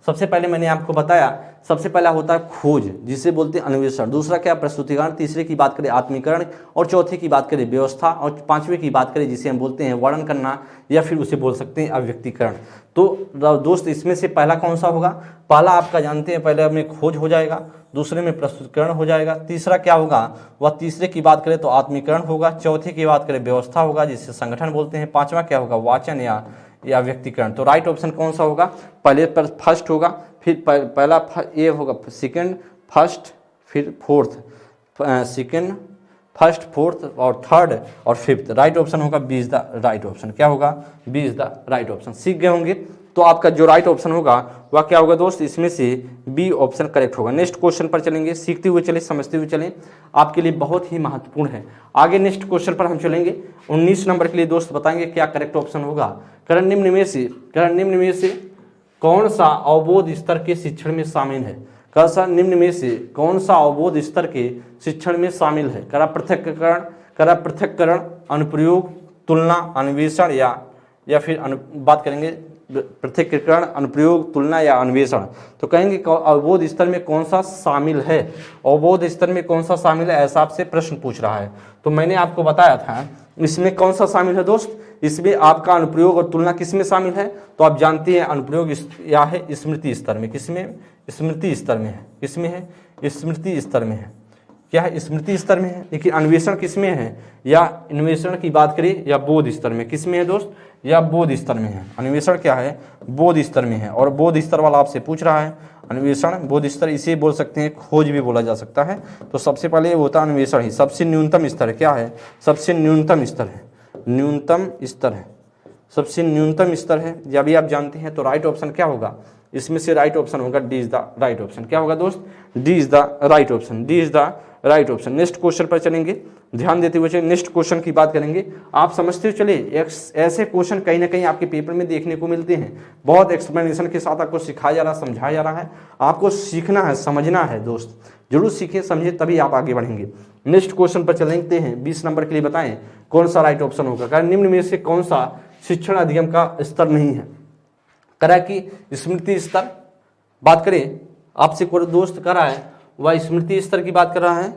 सबसे पहले मैंने आपको बताया, सबसे पहला होता है खोज, जिसे बोलते हैं अन्वेषण। दूसरा क्या? प्रस्तुतिकरण। तीसरे की बात करें आत्मीकरण, और चौथे की बात करें व्यवस्था, और 5वें की बात करें जिसे हम बोलते हैं वर्णन करना, या फिर उसे बोल सकते हैं अभिव्यक्तिकरण। तो दोस्त इसमें से पहला कौन सा होगा? पहला आपका जानते हैं, पहले में खोज हो जाएगा, दूसरे में प्रस्तुतिकरण हो जाएगा, तीसरा क्या होगा? वह तीसरे की बात करें तो आत्मीकरण होगा, चौथे की बात करें व्यवस्था होगा जिसे संगठन बोलते हैं, 5वां क्या होगा? वाचन या व्यक्तिकरण। तो राइट ऑप्शन कौन सा होगा? पहले पर फर्स्ट होगा, फिर पहला ए होगा, सेकंड, फर्स्ट, फिर फोर्थ, सेकंड, फर्स्ट, फोर्थ और थर्ड और फिफ्थ। राइट ऑप्शन होगा B is the right option. क्या होगा? B is the right option. सीख गए होंगे। तो आपका जो राइट ऑप्शन होगा वह क्या होगा दोस्त? इसमें से बी ऑप्शन करेक्ट होगा। नेक्स्ट क्वेश्चन पर चलेंगे, सीखते हुए चले, समझते हुए चलें, आपके लिए बहुत ही महत्वपूर्ण है। आगे नेक्स्ट क्वेश्चन पर हम चलेंगे। 19 नंबर के लिए दोस्त बताएंगे क्या करेक्ट ऑप्शन होगा। करण निम्न में से कौन सा अवबोध स्तर के शिक्षण में शामिल है? निम्न में से कौन सा अवबोध स्तर के शिक्षण में शामिल है? करा पृथक्करण, अनुप्रयोग, तुलना, अन्वेषण या फिर बात करेंगे पृथक्करण, अनुप्रयोग, तुलना या अन्वेषण। तो कहेंगे अवबोध स्तर में कौन सा शामिल है, अवबोध स्तर में कौन सा शामिल है, ऐसा आपसे प्रश्न पूछ रहा है। तो मैंने आपको बताया था इसमें कौन सा शामिल है दोस्त, इसमें आपका अनुप्रयोग और तुलना किसमें शामिल है, तो आप जानते हैं अनुप्रयोग या है स्मृति स्तर में, किसमें, स्मृति स्तर में है, किसमें है, स्मृति स्तर में है, क्या है, स्मृति स्तर में है। लेकिन अन्वेषण किसमें है, या अन्वेषण की बात करें या बोध स्तर में, किसमें है दोस्त, या बोध स्तर में है। अन्वेषण क्या है, बोध स्तर में है, और बोध स्तर वाला आपसे पूछ रहा है। अन्वेषण बोध स्तर, इसे बोल सकते हैं खोज भी बोला जा सकता है। तो सबसे पहले ये होता है अन्वेषण ही, सबसे न्यूनतम स्तर है, क्या है, सबसे न्यूनतम स्तर है, न्यूनतम स्तर है, सबसे न्यूनतम स्तर है। जब भी आप जानते हैं तो राइट ऑप्शन क्या होगा, इसमें से राइट ऑप्शन होगा D is the right option. क्या होगा दोस्त, D is the right option, D is the right option. Next question पर चलेंगे, ध्यान देते हुए नेक्स्ट क्वेश्चन की बात करेंगे। आप समझते हो चले ऐसे क्वेश्चन कहीं ना कहीं आपके पेपर में देखने को मिलते हैं, बहुत एक्सप्लेनेशन के साथ आपको सिखाया जा रहा है, समझाया जा रहा है। आपको सीखना है, समझना है दोस्त, जरूर सीखें समझे तभी आप आगे बढ़ेंगे। नेक्स्ट क्वेश्चन पर चलते हैं, 20 नंबर के लिए बताएं कौन सा राइट ऑप्शन होगा। कारण निम्न में से कौन सा शिक्षण अधिगम का स्तर नहीं है, करा कि स्मृति स्तर बात करें, आपसे कोई दोस्त कर रहा है वह स्मृति स्तर की बात कर रहा है।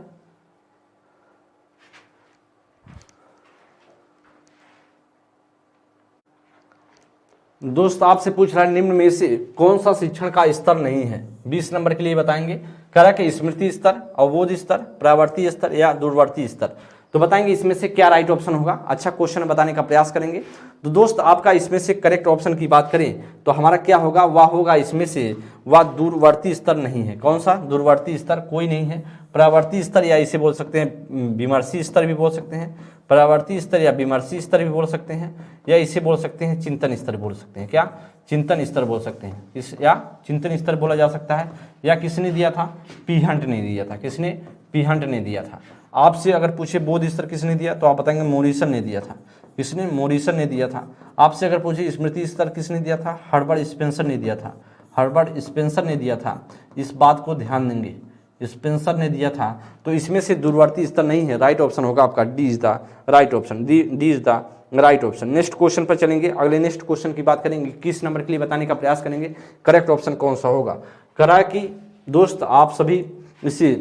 दोस्त आपसे पूछ रहा है निम्न में से कौन सा शिक्षण का स्तर नहीं है, 20 नंबर के लिए बताएंगे। करा कि स्मृति स्तर, अवबोध स्तर, प्रवर्ती स्तर या दूरवर्ती स्तर। तो बताएंगे इसमें से क्या राइट ऑप्शन होगा। अच्छा क्वेश्चन बताने का प्रयास करेंगे। तो दोस्त आपका इसमें से करेक्ट ऑप्शन की बात करें तो हमारा क्या होगा, वह होगा इसमें से वह दूरवर्ती स्तर नहीं है। कौन सा दूरवर्ती स्तर, कोई नहीं है। प्रवर्ती स्तर या इसे बोल सकते हैं विमर्शी स्तर भी बोल सकते हैं, प्रवर्ती स्तर या विमर्शी स्तर भी बोल सकते हैं, या इसे बोल सकते हैं चिंतन स्तर बोल सकते हैं। क्या, चिंतन स्तर बोल सकते हैं, इस या चिंतन स्तर बोला जा सकता है। या किसने दिया था, पी हंट ने दिया था, किसने, पी हंट ने दिया था। आपसे अगर पूछे बोध स्तर किसने दिया तो आप बताएंगे मोरिसन ने दिया था, किसने, मोरिसन ने दिया था। आपसे अगर पूछे स्मृति स्तर किसने दिया था, हर्बर्ट स्पेंसर ने दिया था, हर्बर्ट स्पेंसर ने दिया था। इस बात को ध्यान देंगे, स्पेंसर ने दिया था। तो इसमें से दूरवर्ती स्तर नहीं है, राइट ऑप्शन होगा आपका D is the right option, D is the right option. Next question पर चलेंगे, अगले नेक्स्ट क्वेश्चन की बात करेंगे, 21 नंबर के लिए बताने का प्रयास करेंगे करेक्ट ऑप्शन कौन सा होगा। करा कि दोस्त आप सभी इसे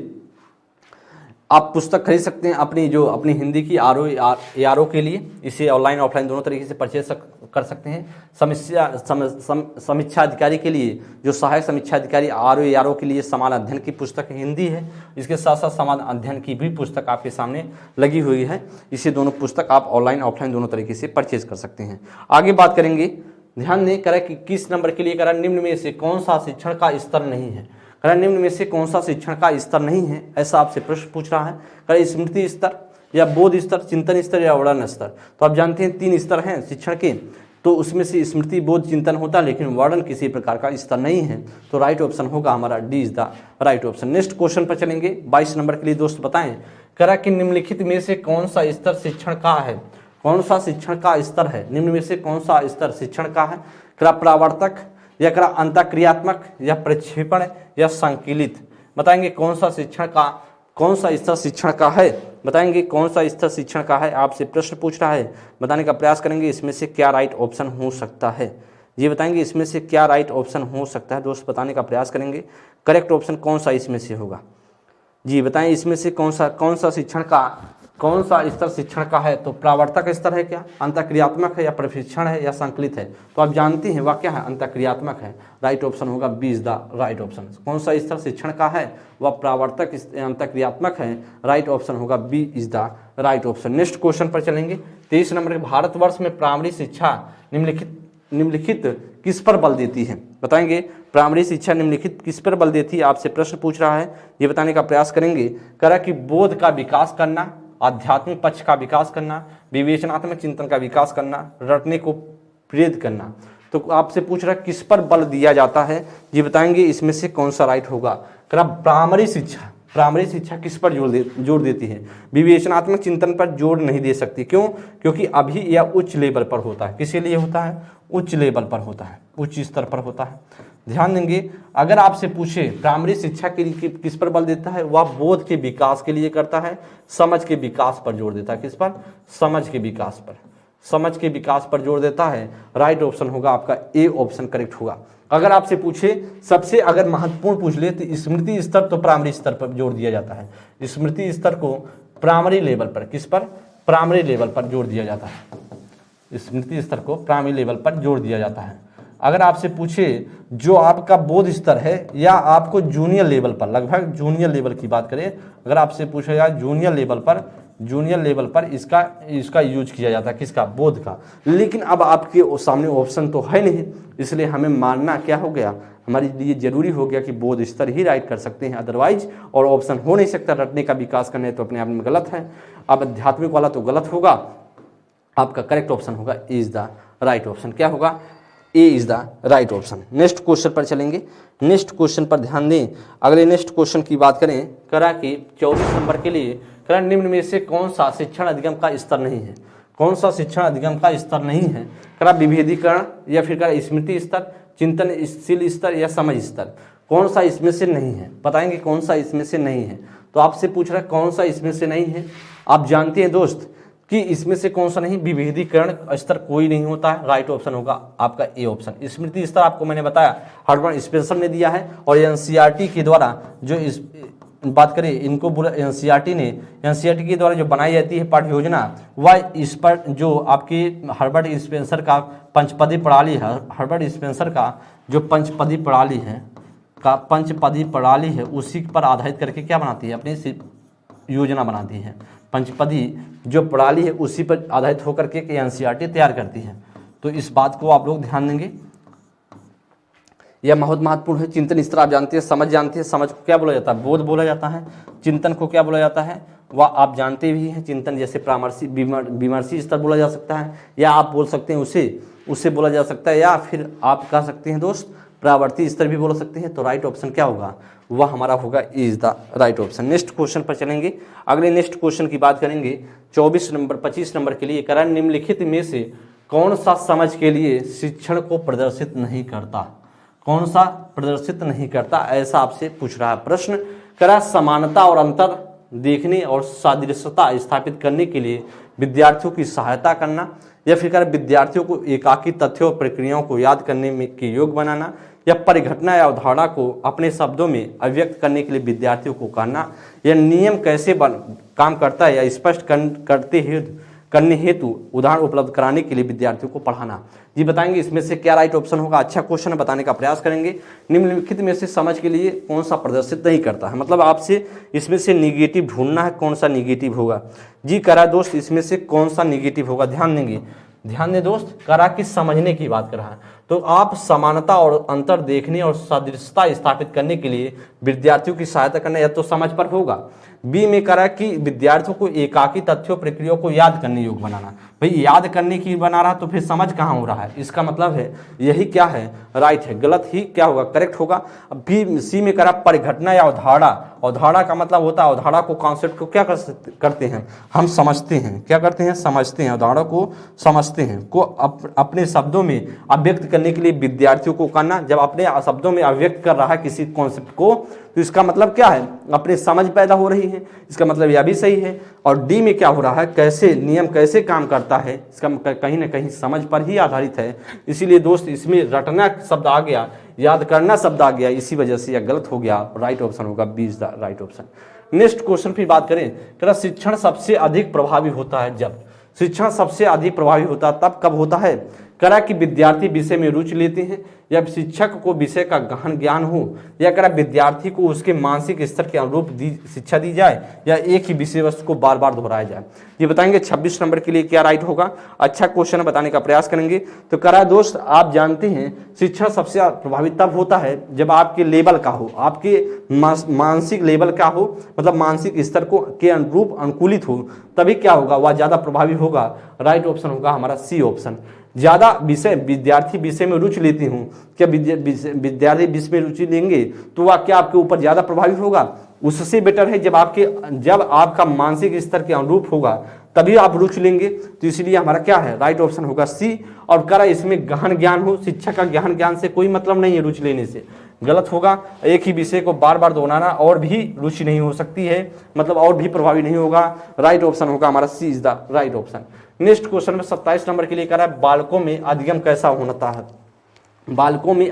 आप पुस्तक खरीद सकते हैं अपनी जो अपनी हिंदी की आरओ के लिए, इसे ऑनलाइन ऑफलाइन दोनों तरीके से परचेज कर सकते हैं। समीक्षा अधिकारी के लिए जो सहायक समीक्षा अधिकारी आरओ के लिए समान अध्ययन की पुस्तक हिंदी है, इसके साथ साथ समान अध्ययन की भी पुस्तक आपके सामने लगी हुई है। इसे दोनों पुस्तक आप ऑनलाइन ऑफलाइन दोनों तरीके से परचेज कर सकते हैं। आगे बात करेंगे, ध्यान दें करें कि किस नंबर के लिए करें निम्न में से कौन सा शिक्षण का स्तर नहीं है, करें निम्न में से कौन सा शिक्षण का स्तर नहीं है, ऐसा आपसे प्रश्न पूछ रहा है। करें स्मृति स्तर या बोध स्तर, चिंतन स्तर या वर्णन स्तर। तो आप जानते हैं 3 स्तर हैं शिक्षण के, तो उसमें से स्मृति बोध चिंतन होता है, लेकिन वर्णन किसी प्रकार का स्तर नहीं है। तो राइट ऑप्शन होगा हमारा D is the right option. Next question पर चलेंगे, 22 नंबर के लिए दोस्त बताएं, करा कि निम्नलिखित में से कौन सा स्तर शिक्षण का है, कौन सा शिक्षण का स्तर है, निम्न में से कौन सा स्तर शिक्षण का है। करा प्रावर्तक या करा अंतःक्रियात्मक या प्रक्षेपण या संकलित। बताएंगे कौन सा शिक्षण का, कौन सा स्तर शिक्षण का है, बताएंगे कौन सा स्तर शिक्षण का है। आपसे प्रश्न पूछ रहा है, बताने का प्रयास करेंगे इसमें से क्या राइट ऑप्शन हो सकता है। ये बताएंगे इसमें से क्या राइट ऑप्शन हो सकता है दोस्त, बताने का प्रयास करेंगे करेक्ट ऑप्शन कौन सा इसमें से होगा। जी बताएं इसमें से कौन सा शिक्षण का, कौन सा स्तर शिक्षण का है। तो प्रावर्तक स्तर है क्या, अंतःक्रियात्मक है या प्रशिक्षण है या संकलित है। तो आप जानते हैं वह क्या है, अंतःक्रियात्मक है। राइट ऑप्शन होगा B is the right option. कौन सा स्तर शिक्षण का है, वह प्रावर्तक अंतःक्रियात्मक है। राइट ऑप्शन होगा B is the right option. Next question पर चलेंगे, 23 नंबर के, भारतवर्ष में प्राइमरी शिक्षा निम्नलिखित किस पर बल देती है। बताएंगे प्राइमरी शिक्षा निम्नलिखित किस पर बल देती है, आपसे प्रश्न पूछ रहा है, ये बताने का प्रयास करेंगे। करा कि बोध का विकास करना, आध्यात्मिक पक्ष का विकास करना, विवेचनात्मक चिंतन का विकास करना, रटने को प्रेरित करना। तो आपसे पूछ रहा है किस पर बल दिया जाता है, ये बताएंगे इसमें से कौन सा राइट होगा। करा प्राइमरी शिक्षा किस पर जोर देती है, विवेचनात्मक चिंतन पर जोर नहीं दे सकती। क्यों, क्योंकि अभी यह उच्च लेवल पर होता है। किस लिए होता है, उच्च लेवल पर होता है, उच्च स्तर पर होता है। ध्यान देंगे, अगर आपसे पूछे प्राइमरी शिक्षा के लिए किस पर बल देता है, वह बोध के विकास के लिए करता है, समझ के विकास पर जोर देता है। किस पर, समझ के विकास पर, समझ के विकास पर जोर देता है। राइट ऑप्शन होगा आपका ए ऑप्शन करेक्ट होगा। अगर आपसे पूछे सबसे अगर महत्वपूर्ण पूछ ले तो स्मृति स्तर तो प्राइमरी स्तर पर जोर दिया जाता है। स्मृति स्तर को प्राइमरी लेवल पर, किस पर? प्राइमरी लेवल पर जोर दिया जाता है। स्मृति स्तर को प्राइमरी लेवल पर जोर दिया जाता है। अगर आपसे पूछे जो आपका बोध स्तर है या आपको जूनियर लेवल पर, लगभग जूनियर लेवल की बात करें, अगर आपसे पूछा जाए जूनियर लेवल पर इसका यूज किया जाता है, किसका? बोध का। लेकिन अब आपके सामने ऑप्शन तो है नहीं, इसलिए हमें मानना क्या हो गया, हमारे लिए जरूरी हो गया कि बोध स्तर ही राइट कर सकते हैं, अदरवाइज और ऑप्शन हो नहीं सकता। रटने का विकास करने तो अपने आप में गलत है। अब आध्यात्मिक वाला तो गलत होगा, आपका करेक्ट ऑप्शन होगा A is the right option. क्या होगा? A is the right option. Next question पर चलेंगे। नेक्स्ट क्वेश्चन पर ध्यान दें। अगले नेक्स्ट क्वेश्चन की बात करें, करा कि 24 नंबर के लिए करा निम्न में से कौन सा शिक्षण अधिगम का स्तर नहीं है? कौन सा शिक्षण अधिगम का स्तर नहीं है? करा विभेदीकरण या फिर करा स्मृति स्तर, चिंतनशील स्तर या समझ स्तर। कौन सा इसमें से नहीं है? बताएंगे कौन सा इसमें से नहीं है। तो आपसे पूछ रहा है कौन सा इसमें से नहीं है। आप जानते हैं दोस्त कि इसमें से कौन सा नहीं? विभेदीकरण स्तर कोई नहीं होता है। राइट ऑप्शन होगा आपका ए ऑप्शन। स्मृति स्तर आपको मैंने बताया हर्बर्ट स्पेंसर ने दिया है, और एनसीईआरटी के द्वारा जो इस बात करें इनको बोला एनसीईआरटी के द्वारा जो बनाई जाती है पाठ्य योजना, वह इस पर जो आपके हर्बर्ट स्पेंसर का पंचपदी प्रणाली है, हर्बर्ट स्पेंसर का जो पंचपदी प्रणाली है उसी पर आधारित करके क्या बनाती है? अपनी योजना बनाती है। पंचपदी जो प्रणाली है उसी पर आधारित होकर के एनसीईआरटी तैयार करती है। तो इस बात को आप लोग ध्यान देंगे, यह बहुत महत्वपूर्ण है। चिंतन स्तर आप जानते हैं, समझ जानते हैं। समझ को क्या बोला जाता है? बोध बोला जाता है। चिंतन को क्या बोला जाता है? वह आप जानते भी हैं। चिंतन जैसे परामर्शी विमर्शी स्तर बोला जा सकता है, या आप बोल सकते हैं उसे बोला जा सकता है, या फिर आप कह सकते हैं दोस्त प्रावर्ती स्तर भी बोल सकते हैं। तो राइट ऑप्शन क्या होगा? वह हमारा होगा is the right option. Next question पर चलेंगे। अगले नेक्स्ट क्वेश्चन की बात करेंगे 25 नंबर के लिए। करण निम्नलिखित में से कौन सा समझ के लिए शिक्षण को प्रदर्शित नहीं करता? कौन सा प्रदर्शित नहीं करता, ऐसा आपसे पूछ रहा है प्रश्न। करा समानता और अंतर देखने और सादृश्यता स्थापित करने के लिए विद्यार्थियों की सहायता करना, या फिर कर विद्यार्थियों को एकाकी तथ्यों और प्रक्रियाओं को याद करने में के योग बनाना, या परिघटना या अवधारणा को अपने शब्दों में अभिव्यक्त करने के लिए विद्यार्थियों को कहना, या नियम कैसे काम करता है या स्पष्ट करने हेतु उदाहरण उपलब्ध कराने के लिए विद्यार्थियों को पढ़ाना। जी बताएंगे इसमें से क्या राइट ऑप्शन होगा। अच्छा क्वेश्चन बताने का प्रयास करेंगे। निम्नलिखित में से समझ के लिए कौन सा प्रदर्शित नहीं करता है, मतलब आपसे इसमें से निगेटिव ढूंढना है, कौन सा निगेटिव होगा। जी करा दोस्त इसमें से कौन सा निगेटिव होगा, ध्यान देंगे। ध्यान दें दोस्त, करा कि समझने की बात कर रहा है, तो आप समानता और अंतर देखने और सदृशता स्थापित करने के लिए विद्यार्थियों की सहायता करना, या तो समझ पर होगा। बी में करा कि विद्यार्थियों को एकाकी तथ्यों प्रक्रियाओं को याद करने योग्य बनाना। भाई याद करने की बना रहा तो फिर समझ कहाँ हो रहा है, इसका मतलब है यही क्या है, राइट है। गलत ही क्या होगा, करेक्ट होगा। बी सी में करा परिघटना या अवधारणा। अवधारणा का मतलब होता है अवधारणा को, कॉन्सेप्ट को क्या करते हैं हम समझते हैं। क्या करते हैं? समझते हैं। अवधारणा को समझते हैं, को अपने शब्दों में अभिव्यक्त करने के लिए विद्यार्थियों को करना। जब अपने शब्दों में अभिव्यक्त कर रहा है किसी कॉन्सेप्ट को, तो इसका मतलब क्या है, अपने समझ पैदा हो रही है, इसका मतलब यह भी सही है। और डी में क्या हो रहा है, कैसे नियम कैसे काम करता है, इसका कहीं ना कहीं समझ पर ही आधारित है। इसीलिए दोस्त इसमें रटना शब्द आ गया, याद करना शब्द आ गया, इसी वजह से यह गलत हो गया। राइट ऑप्शन होगा B is the right option. Next question की बात करें, क्या शिक्षण सबसे अधिक प्रभावी होता है जब, शिक्षण सबसे अधिक प्रभावी होता है तब कब होता है, करा कि विद्यार्थी विषय में रुचि लेते हैं, या शिक्षक को विषय का गहन ज्ञान हो, या करा विद्यार्थी को उसके मानसिक स्तर के अनुरूप शिक्षा दी जाए, या एक ही विषय वस्तु को बार बार दोहराया जाए। ये बताएंगे 26 नंबर के लिए क्या राइट होगा। अच्छा क्वेश्चन बताने का प्रयास करेंगे। तो करा दोस्त आप जानते हैं शिक्षण सबसे प्रभावी तब होता है जब आपके लेवल का हो, आपके मानसिक लेवल का हो, मतलब मानसिक स्तर को के अनुरूप अनुकूलित हो, तभी क्या होगा, वह ज्यादा प्रभावी होगा। राइट ऑप्शन होगा हमारा सी ऑप्शन। ज्यादा विषय विद्यार्थी विषय में रुचि लेते हूँ, क्या विद्यार्थी विषय में रुचि लेंगे तो वह क्या आपके ऊपर ज्यादा प्रभावी होगा। उससे बेटर है जब आपका मानसिक स्तर के अनुरूप होगा तभी आप रुचि लेंगे। तो इसलिए हमारा क्या है, राइट ऑप्शन होगा सी। और करा इसमें गहन ज्ञान हो, शिक्षा का गहन ज्ञान से कोई मतलब नहीं है रुचि लेने से, गलत होगा। एक ही विषय को बार बार दोहराना और भी रुचि नहीं हो सकती है, मतलब और भी प्रभावी नहीं होगा। राइट ऑप्शन होगा हमारा C is the right option. Next question में 27 नंबर के लिए कह रहा है बालकों में अधिगम कैसा होता है। बालकों में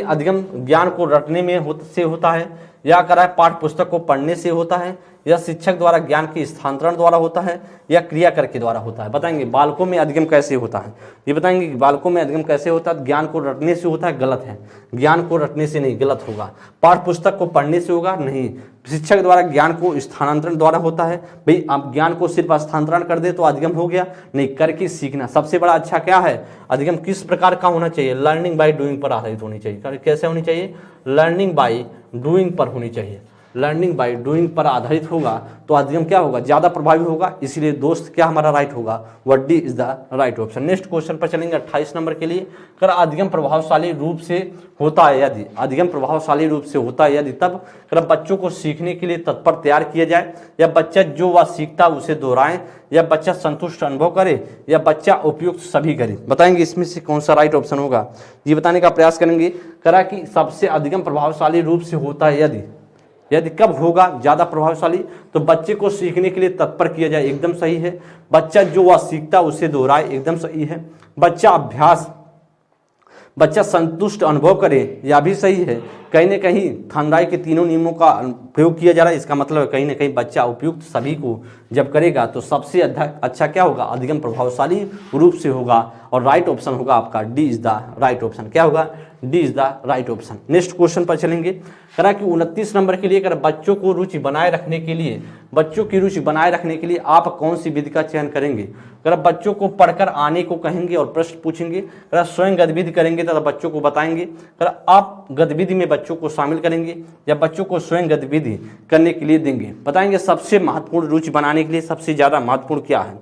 अधिगम ज्ञान को रटने में से होता है, या कह रहा है पाठ्य पुस्तक को पढ़ने से होता है, या शिक्षक द्वारा ज्ञान के स्थानांतरण द्वारा होता है, या क्रिया करके द्वारा होता है। बताएंगे बालकों में अधिगम कैसे होता है। ये बताएंगे कि बालकों में अधिगम कैसे होता है। ज्ञान को रटने से होता है, गलत है। ज्ञान को रटने से नहीं, गलत होगा। पाठ्य पुस्तक को पढ़ने से होगा, नहीं। शिक्षक द्वारा ज्ञान को स्थानांतरण द्वारा होता है। भाई आप ज्ञान को सिर्फ स्थानांतरण कर दे तो अधिगम हो गया, नहीं, करके सीखना सबसे बड़ा अच्छा क्या है। अधिगम किस प्रकार का होना चाहिए, लर्निंग बाय डूइंग पर आधारित होनी चाहिए। कैसे होनी चाहिए, लर्निंग बाय डूइंग पर होनी चाहिए। लर्निंग बाय डूइंग पर आधारित होगा तो अधिगम क्या होगा, ज्यादा प्रभावी होगा। इसीलिए दोस्त क्या हमारा राइट होगा, वह D is the right option. Next question पर चलेंगे 28 नंबर के लिए। कर अधिगम प्रभावशाली रूप से होता है यदि, अधिगम प्रभावशाली रूप से होता है यदि तब कर बच्चों को सीखने के लिए तत्पर तैयार किया जाए, या बच्चा जो वह सीखता उसे दोहराए, या बच्चा संतुष्ट अनुभव करे, या बच्चा उपयुक्त सभी करे। बताएंगे इसमें से कौन सा राइट ऑप्शन होगा, ये बताने का प्रयास करेंगे। करा कि सबसे अधिगम प्रभावशाली रूप से होता है यदि, यदि कब होगा ज्यादा प्रभावशाली, तो बच्चे को सीखने के लिए तत्पर किया जाए, एकदम सही है। बच्चा जो वह सीखता उसे दोहराए, एकदम सही है। बच्चा संतुष्ट अनुभव करे, यह भी सही है। कहीं न कहीं थानराई के तीनों नियमों का प्रयोग किया जा रहा है, इसका मतलब कहीं ना कहीं बच्चा उपयुक्त सभी को जब करेगा तो सबसे अच्छा क्या होगा, अधिगम प्रभावशाली रूप से होगा। और राइट ऑप्शन होगा आपका D is the right option. क्या होगा, D is the right option. Next question पर चलेंगे। करा कि 29 नंबर के लिए कर बच्चों को रुचि बनाए रखने के लिए, बच्चों की रुचि बनाए रखने के लिए आप कौन सी विधि का चयन करेंगे। कर बच्चों को पढ़कर आने को कहेंगे और प्रश्न पूछेंगे, कर स्वयं गतिविधि करेंगे तथा बच्चों को बताएंगे, कर आप गतिविधि में बच्चों को शामिल करेंगे, या बच्चों को स्वयं गतिविधि करने के लिए देंगे। बताएंगे सबसे महत्वपूर्ण रुचि बनाने के लिए सबसे ज्यादा महत्वपूर्ण क्या है,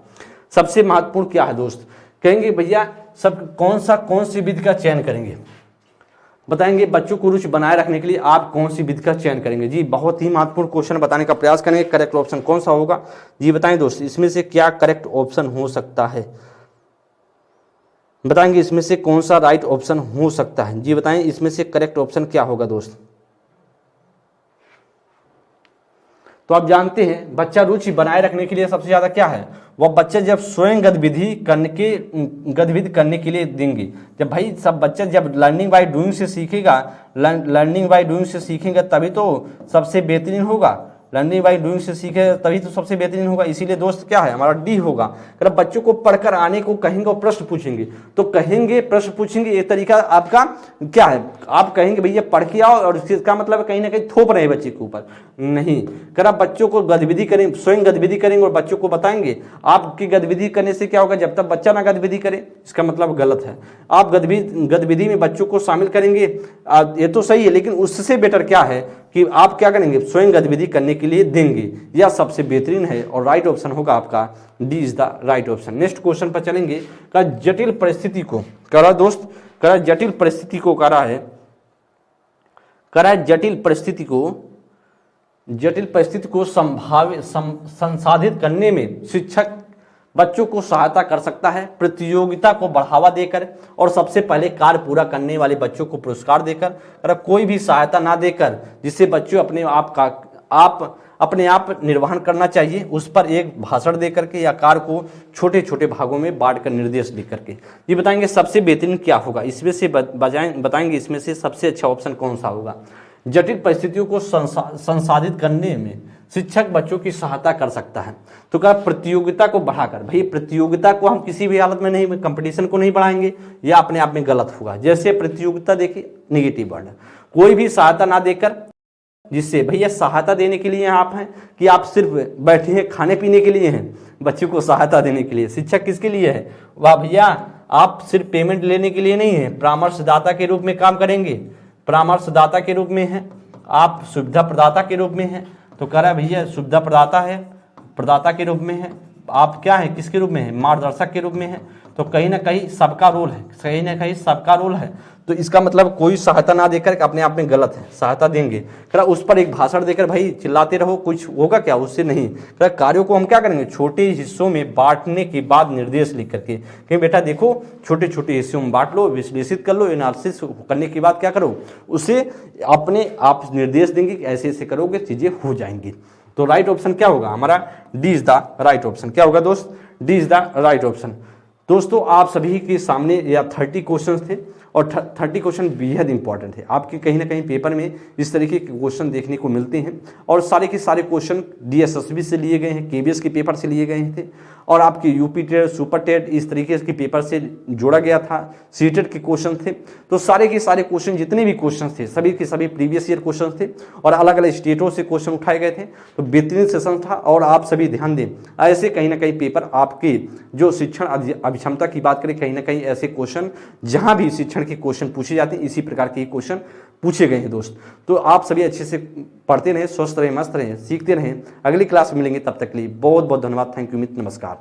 सबसे महत्वपूर्ण क्या है दोस्त। कहेंगे भैया सब कौन सी विधि का चयन करेंगे। बताएंगे बच्चों को रुचि बनाए रखने के लिए आप कौन सी विधि का चयन करेंगे। जी बहुत ही महत्वपूर्ण क्वेश्चन बताने का प्रयास करेंगे। करेक्ट ऑप्शन कौन सा होगा, जी बताएं दोस्त, इसमें से क्या करेक्ट ऑप्शन हो सकता है। बताएंगे इसमें से कौन सा राइट ऑप्शन हो सकता है, जी बताएं इसमें से करेक्ट ऑप्शन क्या होगा दोस्त। तो आप जानते हैं बच्चा रुचि बनाए रखने के लिए सबसे ज्यादा क्या है, वह बच्चे जब स्वयं गतिविधि करने के लिए देंगे। जब भाई सब बच्चा जब लर्निंग बाय डूइंग से सीखेगा, लर्निंग बाय डूइंग से सीखेगा तभी तो सबसे बेहतरीन होगा। लर्निंग बाय डूइंग से सीखे तभी तो सबसे बेहतरीन होगा। इसीलिए दोस्त क्या है हमारा डी होगा। अगर बच्चों को पढ़कर आने को कहेंगे और प्रश्न पूछेंगे, तो कहेंगे प्रश्न पूछेंगे, ये तरीका आपका क्या है। आप कहेंगे भैया पढ़ के आओ और इसका मतलब कहीं ना कहीं थोप रहे बच्चे के ऊपर, नहीं। अगर आप बच्चों को गतिविधि करें, स्वयं गतिविधि करेंगे और बच्चों को बताएंगे, आपकी गतिविधि करने से क्या होगा, जब तक बच्चा ना गतिविधि करे इसका मतलब गलत है। आप गतिविधि में बच्चों को शामिल करेंगे, ये तो सही है, लेकिन उससे बेटर क्या है कि आप क्या करेंगे, स्वयं गतिविधि करने के लिए देंगे, यह सबसे बेहतरीन है। और राइट ऑप्शन होगा आपका D is the right option. Next question पर चलेंगे। का जटिल परिस्थिति को करा दोस्त, करा जटिल परिस्थिति को करा है, करा जटिल परिस्थिति को संसाधित करने में शिक्षक बच्चों को सहायता कर सकता है, प्रतियोगिता को बढ़ावा देकर और सबसे पहले कार्य पूरा करने वाले बच्चों को पुरस्कार देकर। अगर कोई भी सहायता ना देकर जिससे बच्चों अपने आप निर्वहन करना चाहिए, उस पर एक भाषण देकर के या कार्य को छोटे छोटे भागों में बांट कर निर्देश लिख करके। ये बताएंगे सबसे बेहतरीन क्या होगा, इसमें से बताएंगे इसमें से सबसे अच्छा ऑप्शन कौन सा होगा। जटिल परिस्थितियों को संसाधित करने में शिक्षक बच्चों की सहायता कर सकता है। तो क्या प्रतियोगिता को बढ़ाकर, भाई प्रतियोगिता को हम किसी भी हालत में नहीं, कंपटीशन को नहीं बढ़ाएंगे, यह अपने आप में गलत होगा। जैसे प्रतियोगिता देखिए निगेटिव वर्ड, कोई भी सहायता ना देकर, जिससे भैया सहायता देने के लिए आप हैं कि आप सिर्फ बैठे हैं खाने पीने के लिए हैं, बच्चों को सहायता देने के लिए। शिक्षक किसके लिए है, वाह भैया आप सिर्फ पेमेंट लेने के लिए नहीं है, परामर्शदाता के रूप में काम करेंगे, परामर्शदाता के रूप में है, आप सुविधा प्रदाता के रूप में है। तो कह रहा है भैया सुविधा प्रदाता है, प्रदाता के रूप में है, आप क्या है किसके रूप में है, मार्गदर्शक के रूप में है। तो कहीं ना कहीं सबका रोल है, कहीं ना कहीं सबका रोल है। तो इसका मतलब कोई सहायता ना देकर अपने आप में गलत है, सहायता देंगे करा उस पर एक भाषण देकर भाई चिल्लाते रहो कुछ होगा क्या, उससे नहीं। करा कार्यों को हम क्या करेंगे, छोटे हिस्सों में बांटने के बाद निर्देश लिख करके कि बेटा देखो छोटे छोटे हिस्सों में बांट लो, विश्लेषित कर लो, एनालिसिस करने के बाद क्या करो, उसे अपने आप निर्देश देंगे कि ऐसे ऐसे करोगे चीजें हो जाएंगी। तो राइट ऑप्शन क्या होगा हमारा, D is the right option. क्या होगा दोस्त, D is the right option. दोस्तों आप सभी के सामने या 30 क्वेश्चन थे और 30 क्वेश्चन बेहद इंपॉर्टेंट है। आपके कहीं ना कहीं पेपर में इस तरीके के क्वेश्चन देखने को मिलते हैं और सारे के सारे क्वेश्चन डीएसएसबी से लिए गए हैं, केबीएस के पेपर से लिए गए थे और आपके यूपी टेट, सुपर टेट इस तरीके के पेपर से जोड़ा गया था। सीटेट के क्वेश्चन थे। तो सारे के सारे क्वेश्चन जितने भी क्वेश्चन थे सभी के सभी प्रीवियस ईयर क्वेश्चन थे और अलग अलग स्टेटों से क्वेश्चन उठाए गए थे। तो बेहतरीन सेशन था और आप सभी ध्यान दें, ऐसे कहीं ना कहीं पेपर आपके जो शिक्षण अभिक्षमता की बात करें, कहीं ना कहीं ऐसे क्वेश्चन जहां भी शिक्षण के क्वेश्चन पूछे जाते हैं इसी प्रकार के क्वेश्चन पूछे गए हैं दोस्त। तो आप सभी अच्छे से पढ़ते रहें, स्वस्थ रहें, मस्त रहें, सीखते रहें। अगली क्लास में मिलेंगे, तब तक के लिए बहुत बहुत धन्यवाद। थैंक यू मित्र, नमस्कार।